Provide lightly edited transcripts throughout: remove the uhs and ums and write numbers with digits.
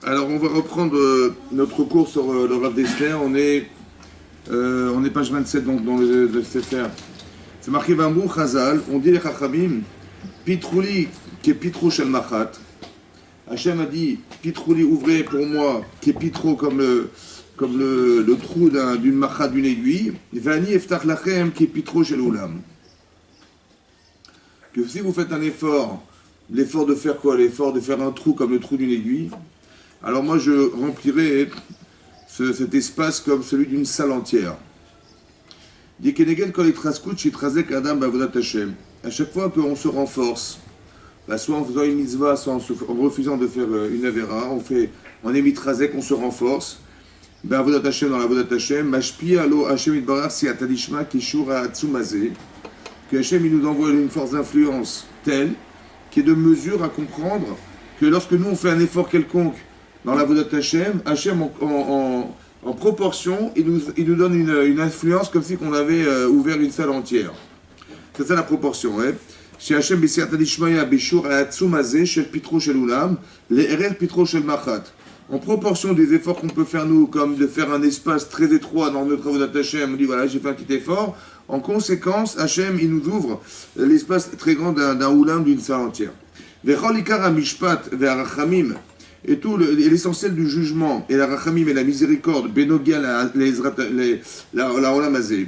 Alors, on va reprendre notre cours sur le Rav d'Esther. On est page 27 donc, dans le Sefer. C'est marqué Vamrou Chazal. On dit les Chachamim, Pitrouli, qui est Pitro shel Machat. Hachem a dit, Pitrouli, ouvrez pour moi, qui est Pitro comme le trou d'une Machat, d'une aiguille. Vani Eftach Lachem, qui est Pitro shel Ulam. Que si vous faites un effort, l'effort de faire quoi? L'effort de faire un trou comme le trou d'une aiguille. Alors moi, je remplirai cet espace comme celui d'une salle entière. À chaque fois qu'on se renforce, soit en faisant une mitzvah, soit en refusant de faire une avera, on est mitrazek, on se renforce. Avodat Hashem dans la Avodat Hashem, mashpi alo Hashem itbarach si atadishma kishur ha'atzumazé, que Hashem il nous envoie une force d'influence telle qui est de mesure à comprendre que lorsque nous on fait un effort quelconque dans la Avodat Hashem, Hashem en proportion, il nous donne une influence comme si on avait ouvert une salle entière. C'est ça la proportion. Chez Hashem b'siyata dishmaya b'shur ha'atzumazé shel pitro shel ulam le'erer pitro shel machat. En proportion des efforts qu'on peut faire nous, comme de faire un espace très étroit dans notre Avodat Hashem, on dit voilà j'ai fait un petit effort. En conséquence, Hashem il nous ouvre l'espace très grand d'un ulam, d'une salle entière. V'chol ikar ha'mishpat ve'arachamim. Et tout l'essentiel du jugement, et la rachamim et la miséricorde, benogia la olam hazé,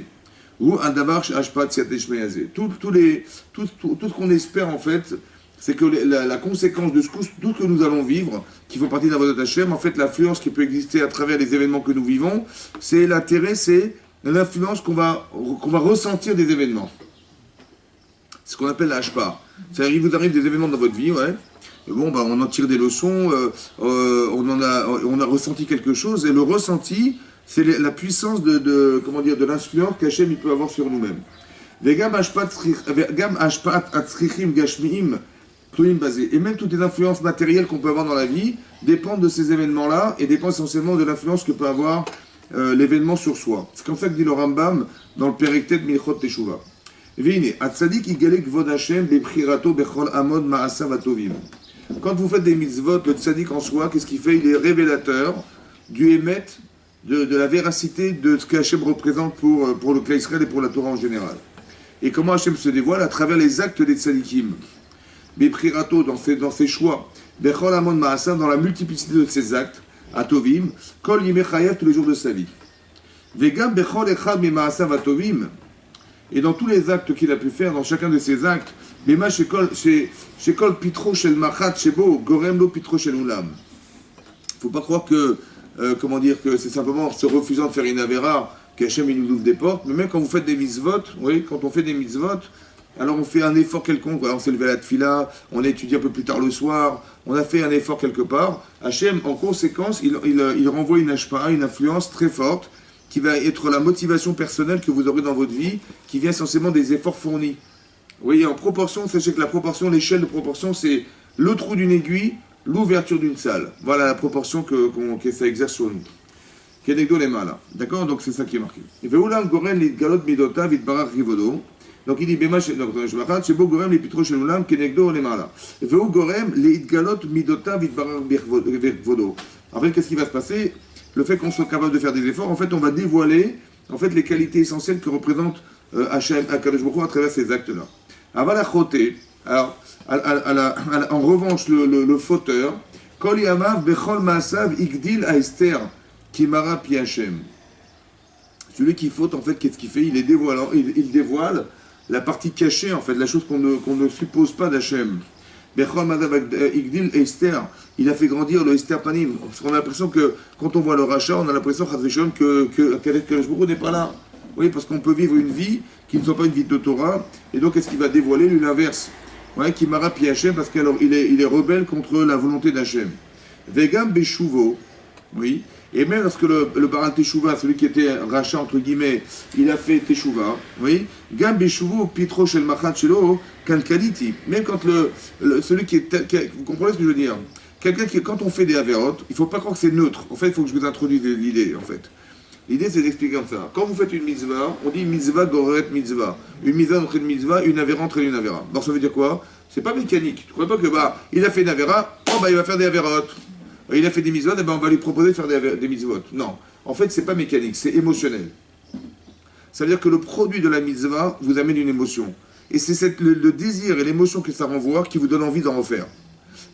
ou un davar sh'ashpat siateshmei hazé. Tout ce qu'on espère en fait, c'est que la conséquence de tout ce que nous allons vivre, qui font partie d'Avodat Hashem, en fait l'influence qui peut exister à travers les événements que nous vivons, c'est l'intérêt, c'est l'influence qu'on va ressentir des événements. C'est ce qu'on appelle la hashpa. C'est-à-dire, il vous arrive des événements dans votre vie, ouais. Bon, on en tire des leçons, on a ressenti quelque chose, et le ressenti, c'est la puissance de l'influence qu'Hachem il peut avoir sur nous-mêmes. Et même toutes les influences matérielles qu'on peut avoir dans la vie dépendent de ces événements-là, et dépendent essentiellement de l'influence que peut avoir l'événement sur soi. C'est comme ça que dit le Rambam dans le Periktet Milchot Teshuvah. Quand vous faites des mitzvot, le tzaddik en soi, qu'est-ce qu'il fait? Il est révélateur du émet, de la véracité de ce qu'Hachem représente pour le Klal Israël et pour la Torah en général. Et comment Hachem se dévoile? À travers les actes des tzaddikim. Beprirato, dans ses choix. Bechol amon ma'asa, dans la multiplicité de ses actes. Atovim. Kol yimei chayav, tous les jours de sa vie. Vegam bechol echad mi ma'asa vatovim. Et dans tous les actes qu'il a pu faire, dans chacun de ces actes, Bema shekol pitro shel machat shebo gorem lo pitro shel ulam. Faut pas croire que que c'est simplement en se refusant de faire une avera qu'Hachem il nous ouvre des portes. Mais même quand vous faites des mitzvot, oui, quand on fait des mitzvot, alors on fait un effort quelconque. On s'est levé à la tfila, on a étudié un peu plus tard le soir, on a fait un effort quelque part. Hachem, en conséquence, il renvoie une hashpa, une influence très forte, qui va être la motivation personnelle que vous aurez dans votre vie, qui vient essentiellement des efforts fournis. Vous voyez, en proportion, sachez que la proportion, l'échelle de proportion, c'est le trou d'une aiguille, l'ouverture d'une salle. Voilà la proportion que ça exerce sur nous. Kenegdo les malas. D'accord? Donc c'est ça qui est marqué. Veulam gorem les galot midota vitbarach rivodo. Donc il dit Bema chez Bo gorem les pitro chez l'oulam kenegdo les malas. Veu gorem les galot midota vitbarach rivodo. En fait, qu'est-ce qui va se passer? Le fait qu'on soit capable de faire des efforts, en fait, on va dévoiler en fait les qualités essentielles que représente Hachem Akadosh Baruch Hu à travers ces actes-là. Avalachoté, alors, en revanche, le fauteur, Kol yamav bechol maasav igdil a Esther kimara pi Hachem. Celui qui faute, en fait, qu'est-ce qu'il fait? Il dévoile la partie cachée, en fait, la chose qu'on ne suppose pas d'Hachem. Bechol maasav igdil a Esther, il a fait grandir le Esther Panim. Parce qu'on a l'impression que, quand on voit le rachat, on a l'impression que Kadosh Baruch Hu n'est pas là. Oui, parce qu'on peut vivre une vie qui ne soit pas une vie de Torah, et donc qu'est-ce qu'il va dévoiler? Lui, l'inverse. Ouais, qui mara pi Hachem, parce qu'il est rebelle contre la volonté d'Hachem. Vegam beshuvo, oui, et même lorsque le Baral Teshuvah, celui qui était rachat, entre guillemets, il a fait Teshuvah, oui, Gam beshuvo pitro shel machat shelo kankaliti, même quand celui qui est, vous comprenez ce que je veux dire? Quelqu'un qui, quand on fait des avérotes, il ne faut pas croire que c'est neutre. En fait, il faut que je vous introduise l'idée, en fait. L'idée, c'est d'expliquer comme ça. Quand vous faites une mitzvah, on dit mitzvah goret mitzvah. Une mitzvah entraîne une mitzvah, une avéra entraîne une avéra. Donc ça veut dire quoi? C'est pas mécanique. Tu ne crois pas que, il a fait une avéra, il va faire des avérotes. il a fait des mitzvot, et ben on va lui proposer de faire des mitzvot. Non. En fait, c'est pas mécanique, c'est émotionnel. Ça veut dire que le produit de la mitzvah vous amène une émotion. Et c'est le désir et l'émotion que ça renvoie qui vous donne envie d'en refaire.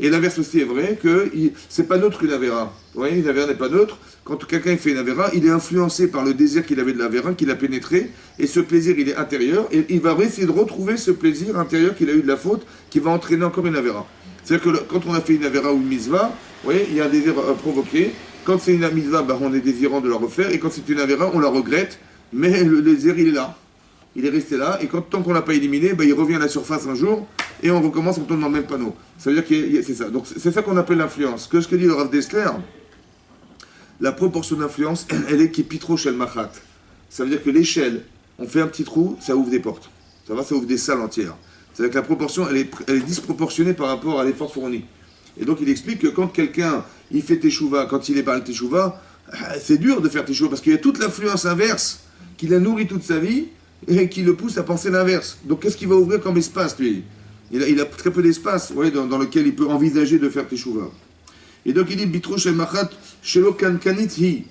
Et l'inverse aussi est vrai, que c'est pas neutre une avéra. Vous voyez, une avéra n'est pas neutre. Quand quelqu'un fait une avéra, il est influencé par le désir qu'il avait de l'avéra, qu'il a pénétré, et ce plaisir, il est intérieur, et il va essayer de retrouver ce plaisir intérieur qu'il a eu de la faute, qui va entraîner encore une avéra. C'est-à-dire que quand on a fait une avéra ou une mitzvah, vous voyez, il y a un désir provoqué. Quand c'est une mitzvah, ben, on est désirant de la refaire, et quand c'est une avéra, on la regrette, mais le désir, il est là. Il est resté là, et tant qu'on ne l'a pas éliminé, ben, il revient à la surface un jour, et on recommence, on tombe dans le même panneau. Ça veut dire que c'est ça. Donc c'est ça qu'on appelle l'influence. Ce que dit le Rav Dessler, la proportion d'influence, elle est qui pitro shel machat. Ça veut dire que l'échelle, on fait un petit trou, ça ouvre des portes. Ça ouvre des salles entières. C'est-à-dire que la proportion, elle est disproportionnée par rapport à l'effort fourni. Et donc il explique que quand quelqu'un, il fait teshuva, quand il est par le teshuva, c'est dur de faire teshuva, parce qu'il y a toute l'influence inverse qui l'a nourri toute sa vie, et qui le pousse à penser l'inverse. Donc qu'est-ce qu'il va ouvrir comme espace, lui? Il a très peu d'espace dans lequel il peut envisager de faire teshuva. Et donc il dit bitro shel machat shelo kankanit hi.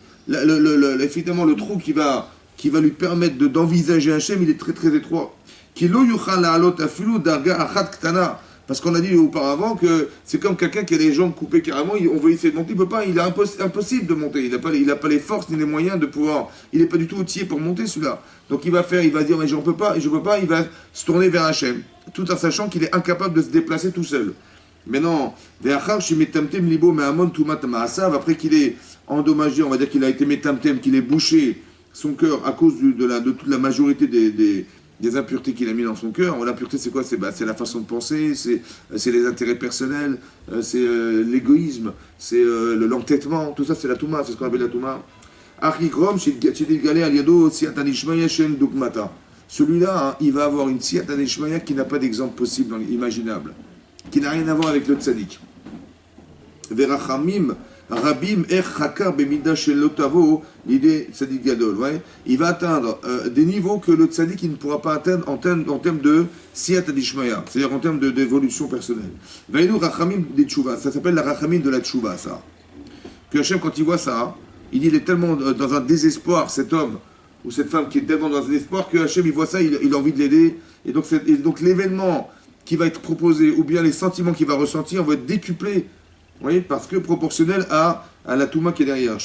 Effectivement, le trou qui va lui permettre d'envisager un Hachem, il est très très étroit. Ki lo yuchal la'alot afilu darga achat ktana. Parce qu'on a dit auparavant que c'est comme quelqu'un qui a les jambes coupées carrément, on veut essayer de monter, il ne peut pas, il est impossible de monter, il n'a pas les forces ni les moyens de pouvoir, il n'est pas du tout outillé pour monter celui-là. Donc il va dire mais je ne peux pas, il va se tourner vers Hachem, tout en sachant qu'il est incapable de se déplacer tout seul. Maintenant, après qu'il est endommagé, on va dire qu'il a été métamtem, qu'il est bouché son cœur à cause de toute la majorité des impuretés qu'il a mis dans son cœur. L'impureté, c'est quoi? C'est la façon de penser, c'est les intérêts personnels, c'est l'égoïsme, c'est l'entêtement. Tout ça, c'est la Touma, c'est ce qu'on appelle la Touma. Celui-là, hein, il va avoir une Siyata Nishmaya qui n'a pas d'exemple possible, imaginable, qui n'a rien à voir avec le tzaddik. Verachamim, Rabim Chakar Bemida Shelotavo, l'idée tzaddik gadol, ouais. Il va atteindre des niveaux que le tzaddik ne pourra pas atteindre en termes de siyata dishmaya, c'est-à-dire en termes d'évolution personnelle. Vaïnou Rachamim de Tchouva, ça s'appelle la Rachamim de la Tchouva, ça. Que Hachem, quand il voit ça, il est tellement dans un désespoir, cet homme ou cette femme qui est tellement dans un désespoir, que Hachem, il voit ça, il a envie de l'aider, et donc l'événement qui va être proposé, ou bien les sentiments qu'il va ressentir, vont être décuplés. Oui, parce que proportionnel à la Touma qui est derrière.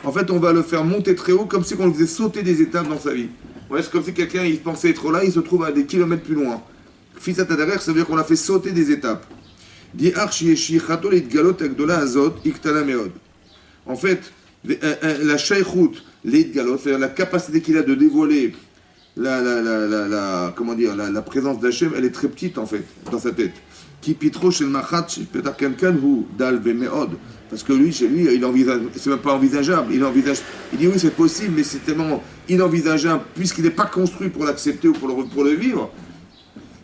En fait, on va le faire monter très haut, comme si on le faisait sauter des étapes dans sa vie. Ouais, c'est comme si quelqu'un il pensait être là, il se trouve à des kilomètres plus loin. Fissat derrière, ça veut dire qu'on l'a fait sauter des étapes. En fait, la shaykhout, c'est-à-dire la capacité qu'il a de dévoiler la présence d'Hachem, elle est très petite en fait, dans sa tête. Qui pitro chez le machat, peut-être quelqu'un ou dal vemeod, parce que lui, chez lui, il envisage, c'est même pas envisageable. Il dit oui, c'est possible, mais c'est tellement inenvisageable puisqu'il n'est pas construit pour l'accepter ou pour le vivre.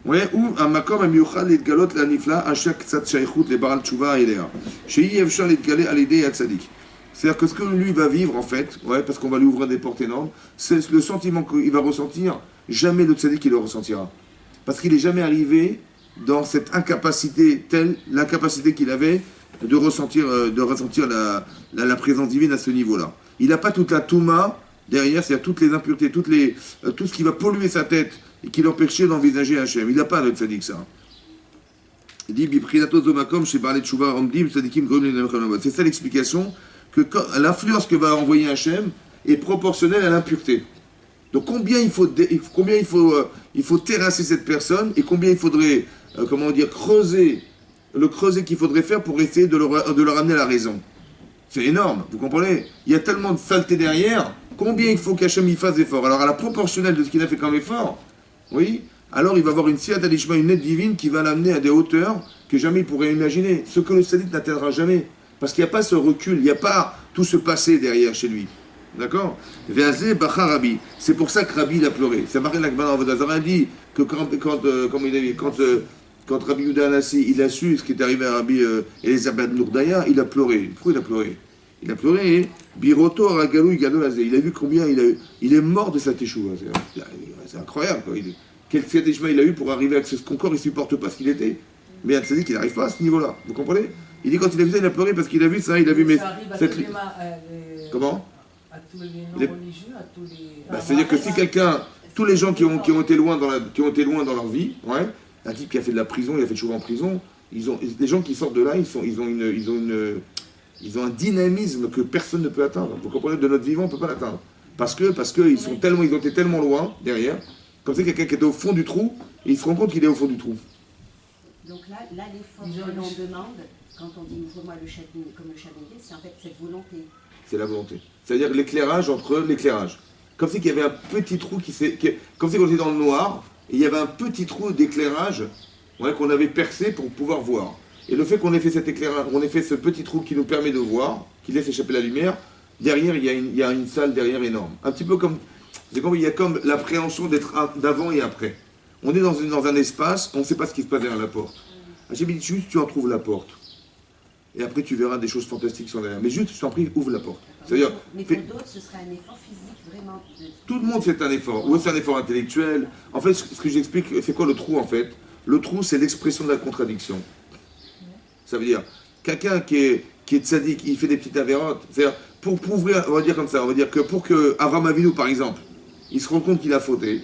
Ouais, ou un makom amiuchal et galot la nifla à chaque tzat shaykhout les baral tchouva et léa. Chez Yevchal les galé à l'idée à tzadik. C'est-à-dire que ce que lui va vivre en fait, ouais, parce qu'on va lui ouvrir des portes énormes, c'est le sentiment qu'il va ressentir. Jamais le tzadik il le ressentira, parce qu'il n'est jamais arrivé dans cette incapacité, l'incapacité qu'il avait de ressentir la présence divine à ce niveau-là. Il n'a pas toute la touma derrière, c'est-à-dire toutes les impuretés, tout ce qui va polluer sa tête et qui l'empêchait d'envisager Hachem. Il n'a pas le tzaddik ça. Il dit c'est ça l'explication, que l'influence que va envoyer Hachem est proportionnelle à l'impureté. Donc combien il faut terrasser cette personne et combien il faudrait creuser qu'il faudrait faire pour essayer de le ramener à la raison. C'est énorme, vous comprenez? Il y a tellement de saleté derrière, combien il faut qu'Hachem y fasse d'efforts? Alors à la proportionnelle de ce qu'il a fait comme effort, oui, alors il va avoir une siyata d'Ishma, une aide divine qui va l'amener à des hauteurs que jamais il pourrait imaginer, ce que le tzaddik n'atteindra jamais, parce qu'il n'y a pas ce recul, il n'y a pas tout ce passé derrière chez lui. D'accord? C'est pour ça que Rabbi il a pleuré. C'est marqué dans Vodazara dit que quand Rabbi Yehuda Anassi il a su ce qui est arrivé à Rabbi Elisabeth Nourdaya, il a pleuré. Pourquoi il a pleuré? Il a pleuré. Biroto Ragalou Gadolazé. Il a vu combien il est mort de sa teshuva. C'est incroyable quoi. Quel fiat il a eu pour arriver à ce qu'on corps il supporte pas ce qu'il était. Mais un tzaddik, il n'arrive pas à ce niveau-là. Vous comprenez? Il dit quand il a vu ça, il a pleuré parce qu'il a vu ça, il a vu mes... Ça arrive à cette... tous les Comment? à tous les non-religieux, à tous les... C'est-à-dire que si quelqu'un, tous les gens qui ont été loin dans leur vie, ouais, un type qui a fait de la prison, il a fait de chauve en prison, les gens qui sortent de là, ils ont un dynamisme que personne ne peut atteindre. Vous comprenez? De notre vivant, on ne peut pas l'atteindre. Parce que ils ont été tellement loin derrière, comme c'est quelqu'un qui était au fond du trou, et il se rend compte qu'il est au fond du trou. Donc là l'effort que l'on demande, quand on dit ouvre-moi le chapitre comme le chabelier, c'est en fait cette volonté. C'est la volonté. C'est-à-dire l'éclairage entre l'éclairage. Comme si qu'il y avait un petit trou comme si on était dans le noir, et il y avait un petit trou d'éclairage, ouais, qu'on avait percé pour pouvoir voir. Et le fait qu'on ait fait cet éclairage, on ait fait ce petit trou qui nous permet de voir, qui laisse échapper la lumière, derrière il y a une salle derrière énorme. Un petit peu comme, il y a comme l'appréhension d'être d'avant et après. On est dans un espace, on ne sait pas ce qui se passe derrière la porte. J'ai dit juste tu en trouves la porte. Et après tu verras des choses fantastiques qui sont derrière. Mais juste, je t'en prie, ouvre la porte. C'est-à-dire, mais pour d'autres, ce serait un effort physique vraiment. Tout le monde fait un effort. Ou c'est un effort intellectuel. En fait, ce que j'explique, c'est quoi le trou en fait? Le trou, c'est l'expression de la contradiction. Ça veut dire, quelqu'un qui est tzaddik, il fait des petites avérotes. C'est-à-dire, pour ouvrir, on va dire comme ça, on va dire que pour que Avraham Avinu, par exemple, il se rend compte qu'il a fauté.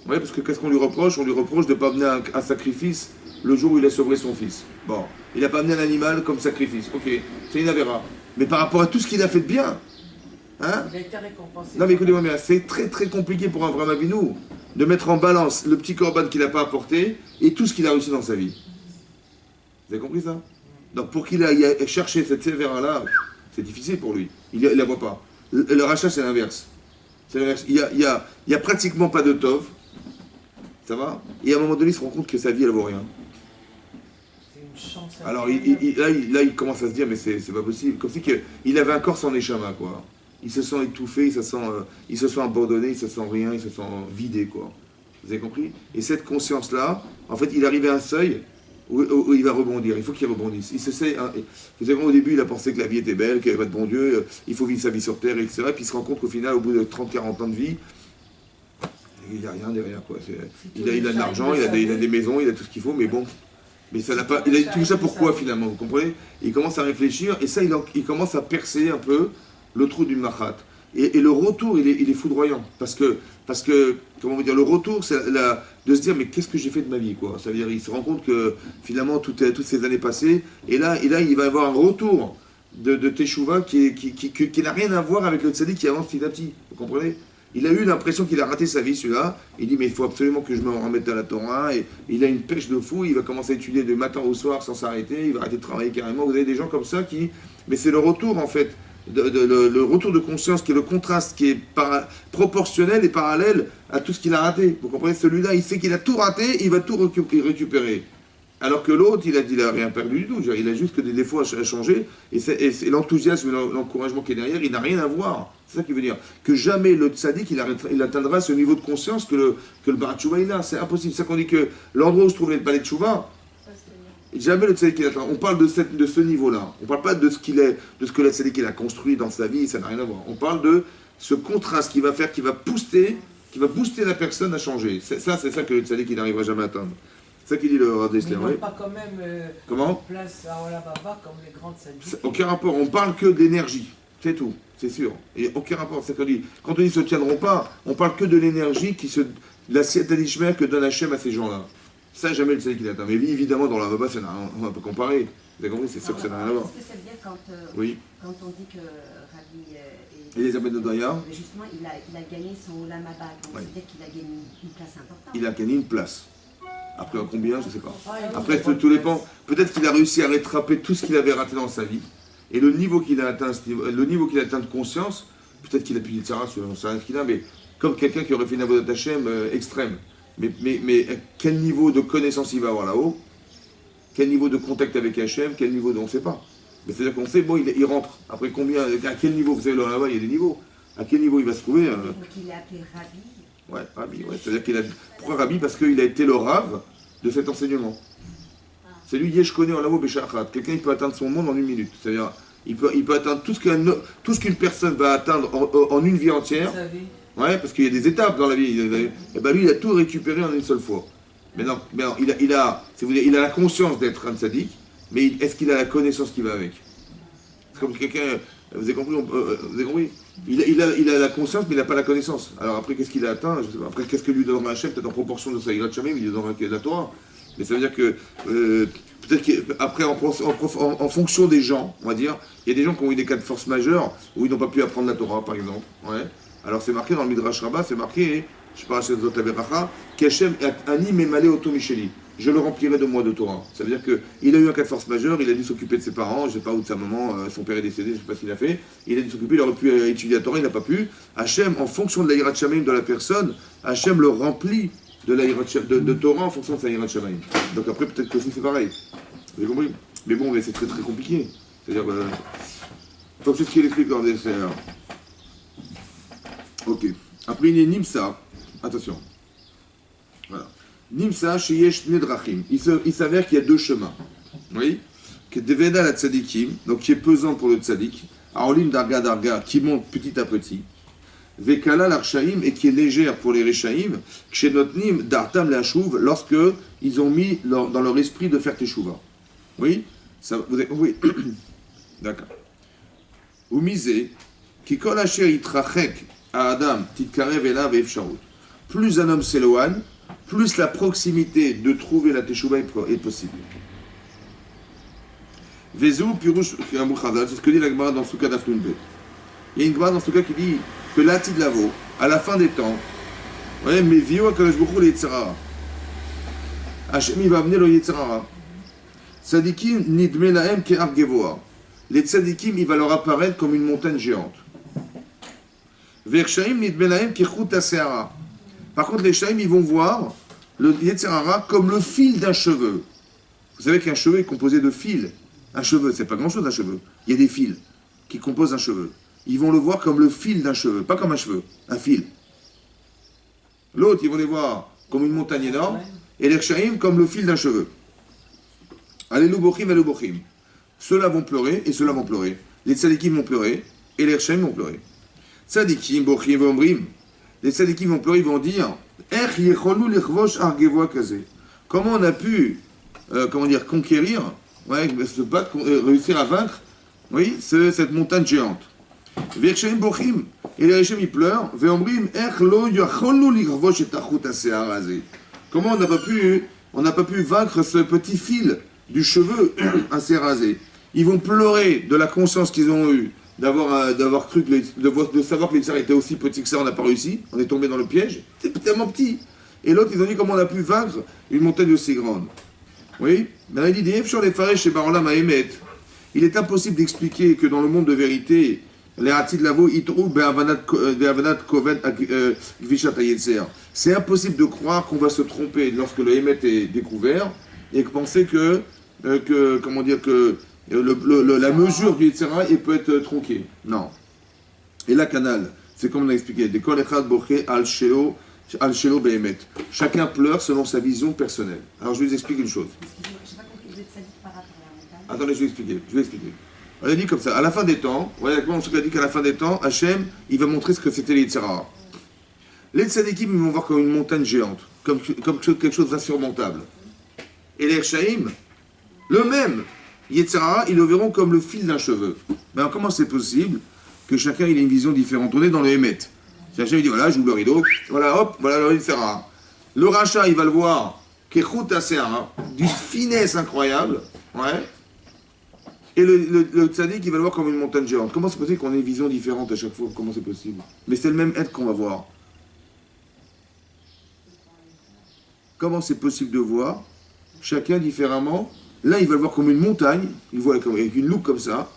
Ouais, parce que qu'est-ce qu'on lui reproche? On lui reproche de ne pas amener un sacrifice le jour où il a sauvé son fils. Bon, il n'a pas amené un animal comme sacrifice. Ok, c'est une avéra. Mais par rapport à tout ce qu'il a fait de bien, hein? Il a été récompensé. Non mais écoutez-moi bien, c'est très très compliqué pour Avraham Avinu de mettre en balance le petit corban qu'il n'a pas apporté et tout ce qu'il a réussi dans sa vie. Vous avez compris ça? Donc pour qu'il aille chercher cette sévéra-là, c'est difficile pour lui. Il ne la voit pas. Le rachat, c'est l'inverse. C'est l'inverse. Il y a pratiquement pas de tov. Ça va? Et à un moment donné, il se rend compte que sa vie, elle vaut rien. C'est une chance. Alors là, il commence à se dire, mais c'est pas possible. Comme si il avait un corps sans échama, quoi. Il se sent étouffé, il se sent abandonné, il se sent rien, il se sent vidé, quoi. Vous avez compris? Et cette conscience-là, en fait, il arrive à un seuil où il va rebondir. Il faut qu'il rebondisse. Il se sait, hein, vous savez, au début, il a pensé que la vie était belle, qu'il n'y avait pas de bon Dieu, il faut vivre sa vie sur terre, etc. Et puis il se rend compte qu'au final, au bout de 30-40 ans de vie, il n'y a rien derrière, quoi. Il a de l'argent, il a des maisons, il a tout ce qu'il faut, mais bon. Mais ça n'a pas. Il a tout ça pourquoi finalement, vous comprenez? Il commence à réfléchir, et ça, il commence à percer un peu le trou du machat. Et le retour, il est foudroyant. Parce que, comment vous dire, le retour, c'est de se dire, mais qu'est-ce que j'ai fait de ma vie, quoi? Ça veut dire, il se rend compte que finalement, toutes ces années passées, et là, il va avoir un retour de Teshuvah qui n'a rien à voir avec le tzaddik qui avance petit à petit. Vous comprenez? Il a eu l'impression qu'il a raté sa vie, celui-là. Il dit, mais il faut absolument que je me remette à la Torah. Et il a une pêche de fou. Il va commencer à étudier de matin au soir sans s'arrêter. Il va arrêter de travailler carrément. Vous avez des gens comme ça qui... Mais c'est le retour, en fait, le retour de conscience qui est le contraste, qui est proportionnel et parallèle à tout ce qu'il a raté. Vous comprenez? Celui-là, il sait qu'il a tout raté, il va tout récupérer. Alors que l'autre, il a rien perdu du tout. Il a juste que des défauts à changer. Et l'enthousiasme, l'encouragement qui est derrière, il n'a rien à voir. C'est ça qui veut dire. Que jamais le tzaddik, il atteindra ce niveau de conscience que le Barat Tchouva il a. C'est impossible. C'est ça qu'on dit que l'endroit où se trouve le palais de Tchouva, jamais le tzaddik il atteint. On parle de ce niveau-là. On ne parle pas de ce que le tzaddik il a construit dans sa vie, ça n'a rien à voir. On parle de ce contraste qui va faire, qui va booster la personne à changer. C'est ça que le tzaddik il n'arrivera jamais à atteindre. C'est ça qu'il dit le Rav Dessler. Mais ils n'ont pas quand même Comment place à Olababa comme les grandes tzaddikim. Aucun rapport. On parle que d'énergie. C'est tout. C'est sûr. Et aucun rapport. C'est quand on dit ne se tiendront pas, on parle que de l'énergie la siette d'Ishmer que donne Hachem à ces gens-là. Ça, jamais le tzaddik il atteint. Mais évidemment, dans la Baba, on peut comparer. Vous avez compris? C'est sûr que ça n'a rien à voir. Qu'est-ce que ça veut dire quand on dit que Rabbi Elisabeth Nodaya, justement, il a gagné son Olam Haba, donc c'est-à-dire qu'il a gagné une place importante. Il a gagné une place. Après combien, je ne sais pas. Après, tout dépend. Peut-être qu'il a réussi à rattraper tout ce qu'il avait raté dans sa vie. Et le niveau qu'il a atteint, de conscience, peut-être qu'il a pu dire ça, je ne sais rien ce qu'il a, mais comme quelqu'un qui aurait fait une avodat Hashem extrême. Mais quel niveau de connaissance il va avoir là-haut? Quel niveau de contact avec Hachem? Quel niveau on ne sait pas. Mais c'est-à-dire qu'on sait, bon, il rentre. Après combien, à quel niveau? Vous savez, là-bas, il y a des niveaux. À quel niveau il va se trouver Donc il est appelé Rabbi. Ouais, Rabbi, ouais. C'est-à-dire qu'il a... Pourquoi Rabbi? Parce qu'il a été le Rav de cet enseignement. C'est lui, Yesh Kone Olamo Beshachat. Quelqu'un, il peut atteindre son monde en une minute. C'est-à-dire, il peut atteindre tout ce qu'une personne va atteindre en une vie entière. Ouais, parce qu'il y a des étapes dans la vie. Et ben lui, il a tout récupéré en une seule fois. Mais non, si vous voulez, il a la conscience d'être un tzaddik, mais est-ce qu'il a la connaissance qui va avec? C'est comme quelqu'un, vous avez compris, vous avez compris, il a la conscience, mais il n'a pas la connaissance. Alors après, qu'est-ce qu'il a atteint? Je sais pas. Après, qu'est-ce que lui donnera Hachem? Peut-être en proportion de sa Yirat Shamayim, il lui donnera la Torah. Mais ça veut dire que, peut-être qu'après, en fonction des gens, on va dire, il y a des gens qui ont eu des cas de force majeure, où ils n'ont pas pu apprendre la Torah, par exemple. Ouais. Alors c'est marqué dans le Midrash Rabbah, c'est marqué, je parle à Zot Averacha, qu'Hachem ani memale oto micheli. Je le remplirai de moi de Torah. Ça veut dire qu'il a eu un cas de force majeure, il a dû s'occuper de ses parents, je ne sais pas, ou de sa maman, son père est décédé, je ne sais pas ce qu'il a fait. Il a dû s'occuper, il aurait pu étudier la Torah, il n'a pas pu. Hachem, en fonction de la Yirat Shamayim de la personne, Hachem le remplit de la de Torah en fonction de sa Yirat Shamayim. Donc après, peut-être que c'est pareil. Vous avez compris? Mais bon, mais c'est très très compliqué. C'est-à-dire, donc c'est ce qu'il explique dans des dessert. Ok. Après, il y a Nimsa. Attention. Voilà. Nimsa, Sheyesh Nedrachim. Il s'avère qu'il y a deux chemins. Oui. Que Deveda la Tzadikim, donc qui est pesant pour le Tzadik. Aolim Darga Darga, qui monte petit à petit. Vekala l'Arshaim, et qui est légère pour les Reshaim. Kshenotnim Dartam Lachouv, lorsque ils ont mis dans leur esprit de faire Teshuvah. Oui. Ça, vous avez compris? D'accord. Ou misé, qui kol asher yitrachek à Adam, titkarev elav efsharut. Plus un homme s'éloigne, plus la proximité de trouver la teshuva est possible. Vezou pirouche c'est ce que dit la Gemara dans Souka d'Afnunbet. Il y a une Gemara dans Souka qui dit que l'Atid Lavo, à la fin des temps, ouais, mais vio à Kadosh Baruch Hu le Yetzirara. Hachem il va amener le Yetzirara. Tzadikim nidme lahem ke'ar gevoa. Les tzadikim, il va leur apparaître comme une montagne géante. Vershaim nidme lahem kechut haseara. Par contre, les shaim, ils vont voir le Yetzirara comme le fil d'un cheveu. Vous savez qu'un cheveu est composé de fils. Un cheveu, c'est pas grand-chose un cheveu. Il y a des fils qui composent un cheveu. Ils vont le voir comme le fil d'un cheveu, pas comme un cheveu, un fil. L'autre, ils vont les voir comme une montagne énorme, et les shaim comme le fil d'un cheveu. Alelu bochim, alelu bochim. Ceux-là vont pleurer, et ceux-là vont pleurer. Les tzadikim vont pleurer, et les shaim vont pleurer. Tzadikim, bochim, vomrim. Les tzadikim vont pleurer, ils vont dire comment on a pu conquérir, se battre, réussir à vaincre, oui, cette montagne géante. Vershem bochim, et les Reshem ils pleurent. Veomrim comment on n'a pas pu vaincre ce petit fil du cheveu assez rasé. Ils vont pleurer de la conscience qu'ils ont eue d'avoir cru de savoir que l'Israël était aussi petit que ça, on n'a pas réussi, on est tombé dans le piège, c'est tellement petit. Et l'autre, ils ont dit comment on a pu vaincre une montagne aussi grande. Oui, mais il dit sur les farés chez Barolam à Emet, il est impossible d'expliquer que dans le monde de vérité, les Hatid Lavo, ils trouvent c'est impossible de croire qu'on va se tromper lorsque le Emet est découvert et de penser que la mesure du Yetzirah peut être tronquée. Non. Et la canal, c'est comme on a expliqué, des kol echad boché al shelo behemet. Chacun pleure selon sa vision personnelle. Alors je vais vous expliquer une chose. Excusez-moi, je n'ai pas compris, vous êtes sadique par rapport à la montagne. Attendez, je vais expliquer. On a dit comme ça, à la fin des temps, on a dit qu'à la fin des temps, Hachem, il va montrer ce que c'était les Yetzirah. Les tzadikim, ils vont voir comme une montagne géante, comme quelque chose d'insurmontable. Et les Rechaim, le même Yetzirah, ils le verront comme le fil d'un cheveu. Mais alors, comment c'est possible que chacun ait une vision différente? On est dans le Hémet. Hachem, il dit, voilà, j'ouvre le rideau, voilà, hop, voilà le Yetzirah. Le Racha, il va le voir, Kechut Haseara, d'une finesse incroyable, ouais. Et le tzaddik, il va le voir comme une montagne géante. Comment c'est possible qu'on ait une vision différente à chaque fois? Comment c'est possible? Mais c'est le même être qu'on va voir. Comment c'est possible de voir chacun différemment? L'un, il va le voir comme une montagne, il le voit avec une loupe comme ça,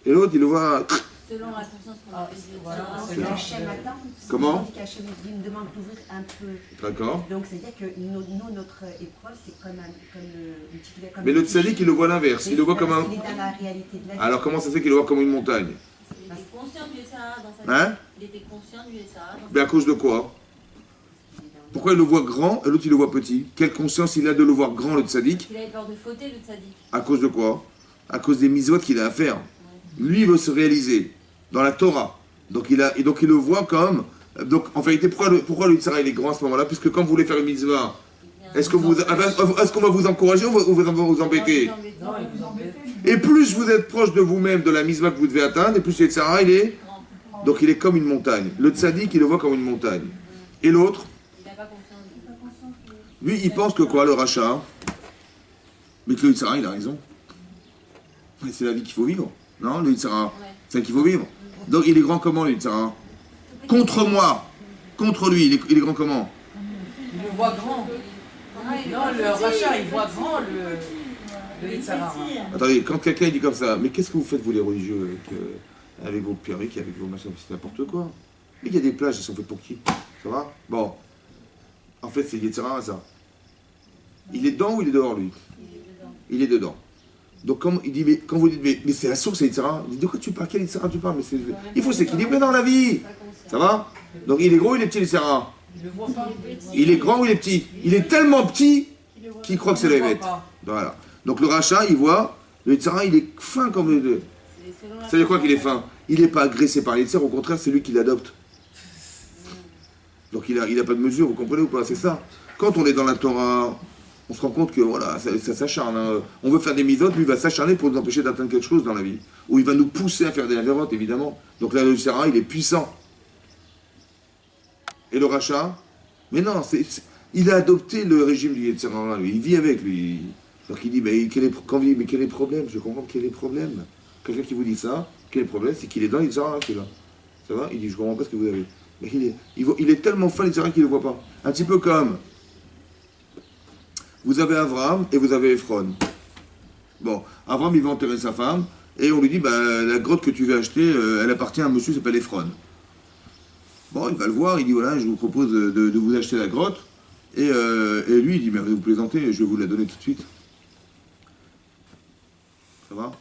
et l'autre, il le voit... Selon la conscience qu'on a Voilà. Hachem attend. Comment? On dit qu'Hachem nous demande d'ouvrir un peu. D'accord. Donc c'est-à-dire que nous, notre épreuve, c'est comme une petite... Mais le tzaddik, il le voit l'inverse, il le voit comme un... Il est dans la réalité de la vie. Alors comment ça se fait qu'il le voit comme une montagne? Il était conscient du Yetzirah dans sa vie. Hein? Il était conscient du Yetzirah dans sa vie. Mais à cause de quoi? Pourquoi il le voit grand et l'autre il le voit petit? Quelle conscience il a de le voir grand, le tzaddik? Il avait peur de fauter, le tzaddik. À cause de quoi? À cause des mitzvot qu'il a à faire. Lui, il veut se réaliser dans la Torah. Donc il le voit comme... Donc en vérité, pourquoi le tzara il est grand à ce moment-là? Puisque quand vous voulez faire une mitzvah, Est-ce qu'on va vous encourager ou on va vous embêter? Non, il vous embête. Et plus vous êtes proche de vous-même, de la mitzvah que vous devez atteindre, et plus le Tzara, il est... Donc il est comme une montagne. Le tzaddik, il le voit comme une montagne. Et l'autre, Il n'a pas confiance. lui, il pense que quoi, le rachat? Mais que le Tzara, il a raison. Mais c'est la vie qu'il faut vivre. Non, le Tzara, c'est ça qu'il faut vivre. Donc il est grand comment, le Tzara? Contre moi. Contre lui, il est grand comment? Il le voit grand. Non, le rachat, il voit grand le Yitzhara. Attendez, quand quelqu'un dit comme ça, mais qu'est-ce que vous faites, vous les religieux, avec vos pierriques, avec vos machins, c'est n'importe quoi. Mais il y a des plages, elles sont faites pour qui? Ça va? Bon. En fait, c'est Yetzirah, ça. Il est dedans ou il est dehors, lui? Il est dedans. Donc, il dit, mais quand vous dites, mais c'est la source, c'est Yetzirah. Il dit, de quoi tu parles? Quel Yetzirah tu parles? Mais il faut s'équilibrer dans la vie. Ça va? Donc, il est gros ou il est petit, Yetzirah? Il le voit pas. Il est grand ou il est petit? Il est tellement petit qu'il croit que c'est le Hémet. Voilà. Donc, le rachat, il voit, le Yetzirah, il est fin comme les deux. Ça veut dire quoi qu'il est fin? Il n'est pas agressé par les Yetzirah, au contraire, c'est lui qui l'adopte. Donc, il n'a pas de mesure, vous comprenez ou pas? C'est ça. Quand on est dans la Torah, on se rend compte que voilà, ça s'acharne. Hein. On veut faire des misotes, lui il va s'acharner pour nous empêcher d'atteindre quelque chose dans la vie. Ou il va nous pousser à faire des avérotes, évidemment. Donc là, le Yetzirah, il est puissant. Et le rachat? Mais non, il a adopté le régime du Yetzirah, lui. Il vit avec lui. Donc il dit, mais quel est le problème? Je comprends quel est le problème. Quelqu'un qui vous dit ça, quel est le problème? C'est qu'il est dans le Yetzirah, celui-là. Ça va? Il dit, je comprends pas ce que vous avez. Mais il est tellement fin, le Yetzirah, qu'il ne le voit pas. Un petit peu comme... Vous avez Abraham et vous avez Ephron. Bon, Abraham, il va enterrer sa femme, et on lui dit, la grotte que tu veux acheter, elle appartient à un monsieur qui s'appelle Ephron. Bon, il va le voir, il dit, voilà, je vous propose de vous acheter la grotte. Et lui, il dit, mais vous plaisantez, je vais vous la donner tout de suite. Ça va?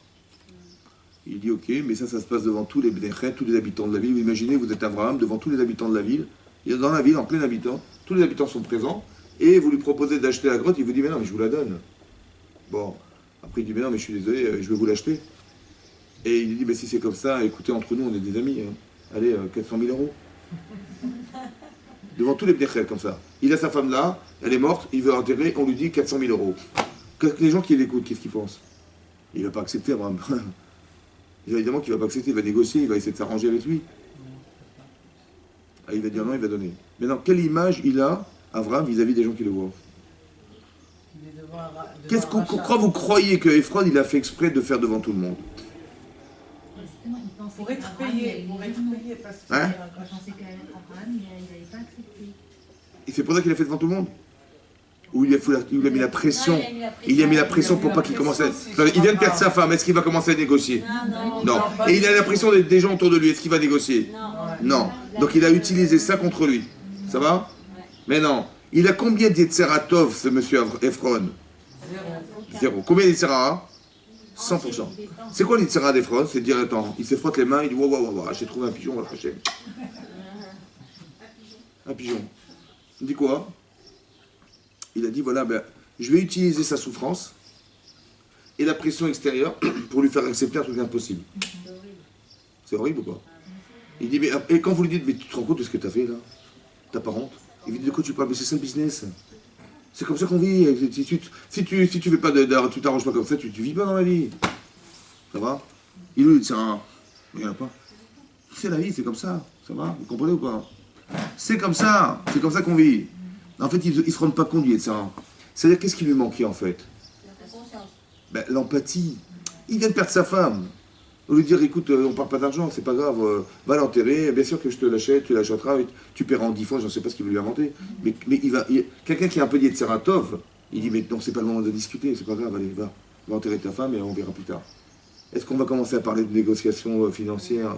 Il dit, ok, mais ça se passe devant tous les Bnechet, tous les habitants de la ville. Vous imaginez, vous êtes Abraham, devant tous les habitants de la ville. Il est dans la ville, en plein habitant. Tous les habitants sont présents. Et vous lui proposez d'acheter la grotte, il vous dit, mais non, mais je vous la donne. Bon, après il dit, mais non, mais je suis désolé, je vais vous l'acheter. Et il dit, mais si c'est comme ça, écoutez, entre nous, on est des amis. Hein. Allez, 400 000 euros. Devant tous les Bnechet, comme ça. Il a sa femme là, elle est morte, il veut enterrer, on lui dit 400 000 euros. Les gens qui l'écoutent, qu'est-ce qu'ils pensent? Il ne va pas accepter, Abraham. Évidemment qu'il ne va pas accepter, il va négocier, il va essayer de s'arranger avec lui. Ah, il va dire non, il va donner. Maintenant, quelle image il a, Abraham, vis-à-vis des gens qui le voient? Qu'est-ce qu'on vous croyez que Ephron, il a fait exprès de faire devant tout le monde? Pour être payé, parce que... Hein? Je pensais qu'Abraham, il n'avait pas accepté. Et c'est pour ça qu'il a fait devant tout le monde? Ou il a mis la pression? Il a mis la pression pour pas qu'il commence à... Il vient de perdre sa femme, est-ce qu'il va commencer à négocier? Non. Et il a la pression des gens autour de lui, est-ce qu'il va négocier? Non. Donc il a utilisé ça contre lui. Ça va? Mais non. Il a combien d'Yetzeratov, ce monsieur Ephron? Zéro. Combien d'Yetzera? 100%. C'est quoi l'Yetzera d'Ephron? C'est de dire, attends, il se frotte les mains, il dit, wow, j'ai trouvé un pigeon, on va le cacher. Un pigeon. Il dit quoi? Il a dit, voilà, je vais utiliser sa souffrance et la pression extérieure pour lui faire accepter un truc impossible. C'est horrible ou pas? Il dit, mais et quand vous lui dites, mais tu te rends compte de ce que tu as fait là? T'as pas honte? Il lui dit, de quoi tu parles? Mais c'est ça le business. C'est comme ça qu'on vit. Si tu veux pas tu t'arranges pas comme ça, tu vis pas dans la vie. Ça va? Il lui dit, il n'y en a pas. C'est la vie, c'est comme ça. Ça va? Vous comprenez ou pas? C'est comme ça qu'on vit. En fait, ils ne se rendent pas compte de ça. C'est-à-dire, qu'est-ce qui lui manquait en fait? L'empathie. Il vient de perdre sa femme. Au lieu de dire, écoute, on ne parle pas d'argent, c'est pas grave, va l'enterrer, bien sûr que je te l'achète, tu l'achèteras, tu paieras en 10 fois, je ne sais pas ce qu'il veut lui inventer. Mais quelqu'un qui a un peu d'Yetzeratov, il dit, mais non, c'est pas le moment de discuter, c'est pas grave, allez, va enterrer ta femme et on verra plus tard. Est-ce qu'on va commencer à parler de négociations financières?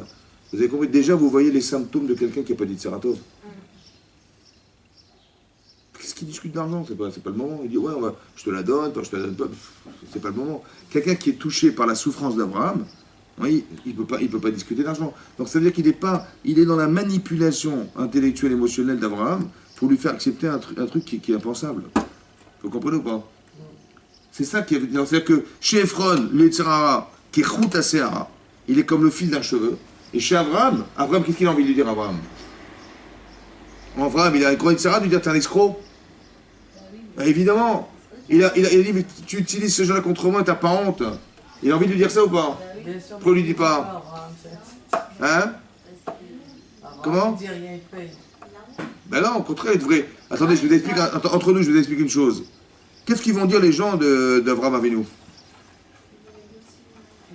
Vous avez compris? Déjà, vous voyez les symptômes de quelqu'un qui n'a pas d'Yetzeratov. Qu'est-ce qu'il discute d'argent? C'est pas le moment. Il dit, ouais, je te la donne, je te la donne pas. C'est pas le moment. Quelqu'un qui est touché par la souffrance d'Abraham, oui, il peut pas discuter d'argent. Donc ça veut dire il est dans la manipulation intellectuelle, émotionnelle d'Abraham pour lui faire accepter un truc qui est impensable. Vous comprenez ou pas? C'est ça qui est... C'est-à-dire que chez Ephron, le Yetzirah, qui est Chout Aseara, il est comme le fil d'un cheveu. Et chez Abraham, qu'est-ce qu'il a envie de lui dire, Abraham? Abraham, il a un gros Yetzirah de lui dire, t'es un escroc. Bah, évidemment. Il a dit, mais tu utilises ce gens-là contre moi, t'as pas honte. Il a envie de lui dire ça ou pas? Bien sûr. Pourquoi il lui dit pas? Hein? Comment? Il dit rien, il paye. Ben non, au contraire, il devrait... Attendez, je vous explique, entre nous, je vous explique une chose. Qu'est-ce qu'ils vont dire les gens d'Avraham Avinu?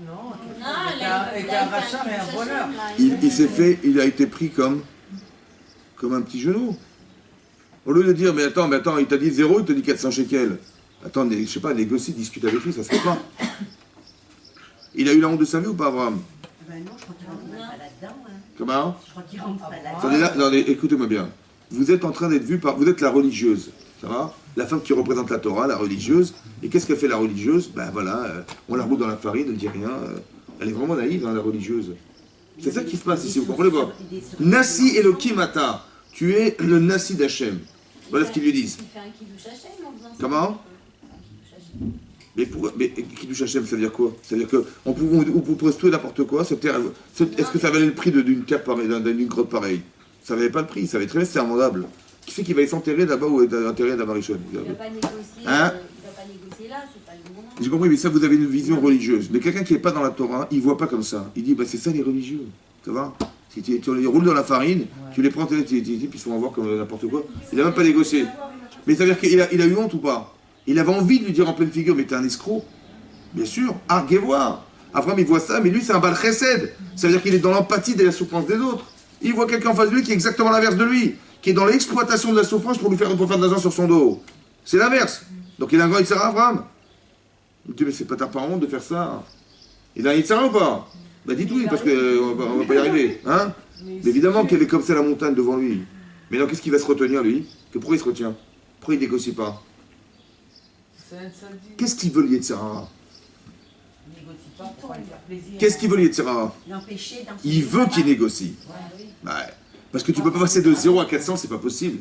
Non, avec un rachat, mais un voleur. Il s'est fait, il a été pris comme un petit genou. Au lieu de dire, mais attends, il t'a dit 0, il t'a dit 400 shekels. Attends, je sais pas, négocie, discute avec lui, ça se fait pas. Il a eu la honte de sa vie ou pas, Abraham? Ben non, je crois qu'il rentre même pas là-dedans. Hein. Comment? Je crois qu'il rentre pas là-dedans. Attendez, là, attendez, écoutez-moi bien. Vous êtes en train d'être vu par... Vous êtes la religieuse, ça va? La femme qui représente la Torah, la religieuse. Et qu'est-ce qu'elle fait, la religieuse? Ben voilà, on la roule dans la farine, elle ne dit rien. Elle est vraiment naïve, hein, la religieuse. C'est ça qui se passe ici, vous comprenez pas? Nasi Elohim Ata. Tu es le Nasi d'Hachem. Voilà ce qu'ils lui disent. Il fait un kidouche Hachem en faisant ça. Comment? Mais Kiddush Hashem, ça veut dire quoi? Ça veut dire qu'on peut poser tout et n'importe quoi. Est-ce que ça valait le prix d'une terre pareille, d'une grotte pareille? Ça valait pas le prix, ça valait très bien, c'était invendable. Qui c'est qui va s'enterrer là-bas ou être enterré à Marichon? Il ne va pas négocier, Hein? il va pas négocier là, c'est pas le moment. J'ai compris, mais ça, vous avez une vision religieuse. Mais quelqu'un qui n'est pas dans la Torah, il ne voit pas comme ça. Il dit, bah, c'est ça les religieux. Ça va? Si tu les roules dans la farine, tu les prends, puis ils se font avoir comme n'importe quoi. Il n'a même pas négocié. Mais ça veut dire qu'il a eu honte ou pas? Il avait envie de lui dire en pleine figure, mais t'es un escroc. Bien sûr, arguez-voir. Abraham, il voit ça, mais lui, c'est un bal chesed. Ça veut dire qu'il est dans l'empathie de la souffrance des autres. Il voit quelqu'un en face de lui qui est exactement l'inverse de lui, qui est dans l'exploitation de la souffrance pour faire de l'argent sur son dos. C'est l'inverse. Donc il a un grand Yitzhara, Abraham. Il dit, mais c'est pas ta honte de faire ça. Il a un Yitzhara ou pas? Bah dites oui, parce qu'on va pas y arriver. Hein? Mais évidemment qu'il y avait comme ça la montagne devant lui. Mais alors qu'est-ce qu'il va se retenir, lui? Pourquoi il se retient? Pourquoi il négocie pas? Qu'est-ce qu'il veut, le Yitzhara? Qu'est-ce qu'il veut, le Yitzhara? Il veut qu'il négocie. Ouais. Parce que tu ne peux pas passer de 0 à 400, c'est pas possible.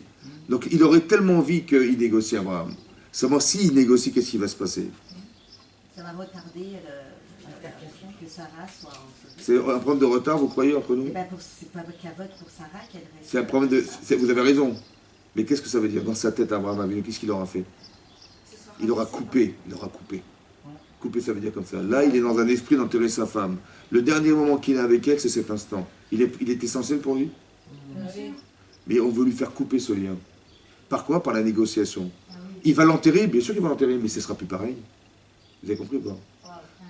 Donc il aurait tellement envie qu'il négocie, Abraham. Seulement s'il négocie, qu'est-ce qui va se passer? Ça va retarder que Sarah soit en... C'est un problème de retard, vous croyez, entre nous? Eh ben c'est pas qu'à vote pour Sarah qu'elle reste... C'est un problème de... Vous avez raison. Mais qu'est-ce que ça veut dire? Dans sa tête, Abraham Avinu, qu'est-ce qu'il aura fait? Il aura coupé. Il aura coupé. Couper, ça veut dire comme ça. Là, il est dans un esprit d'enterrer sa femme. Le dernier moment qu'il est avec elle, c'est cet instant. Il est essentiel pour lui. Mais on veut lui faire couper ce lien. Par quoi? Par la négociation. Il va l'enterrer, bien sûr qu'il va l'enterrer, mais ce ne sera plus pareil. Vous avez compris ou pas?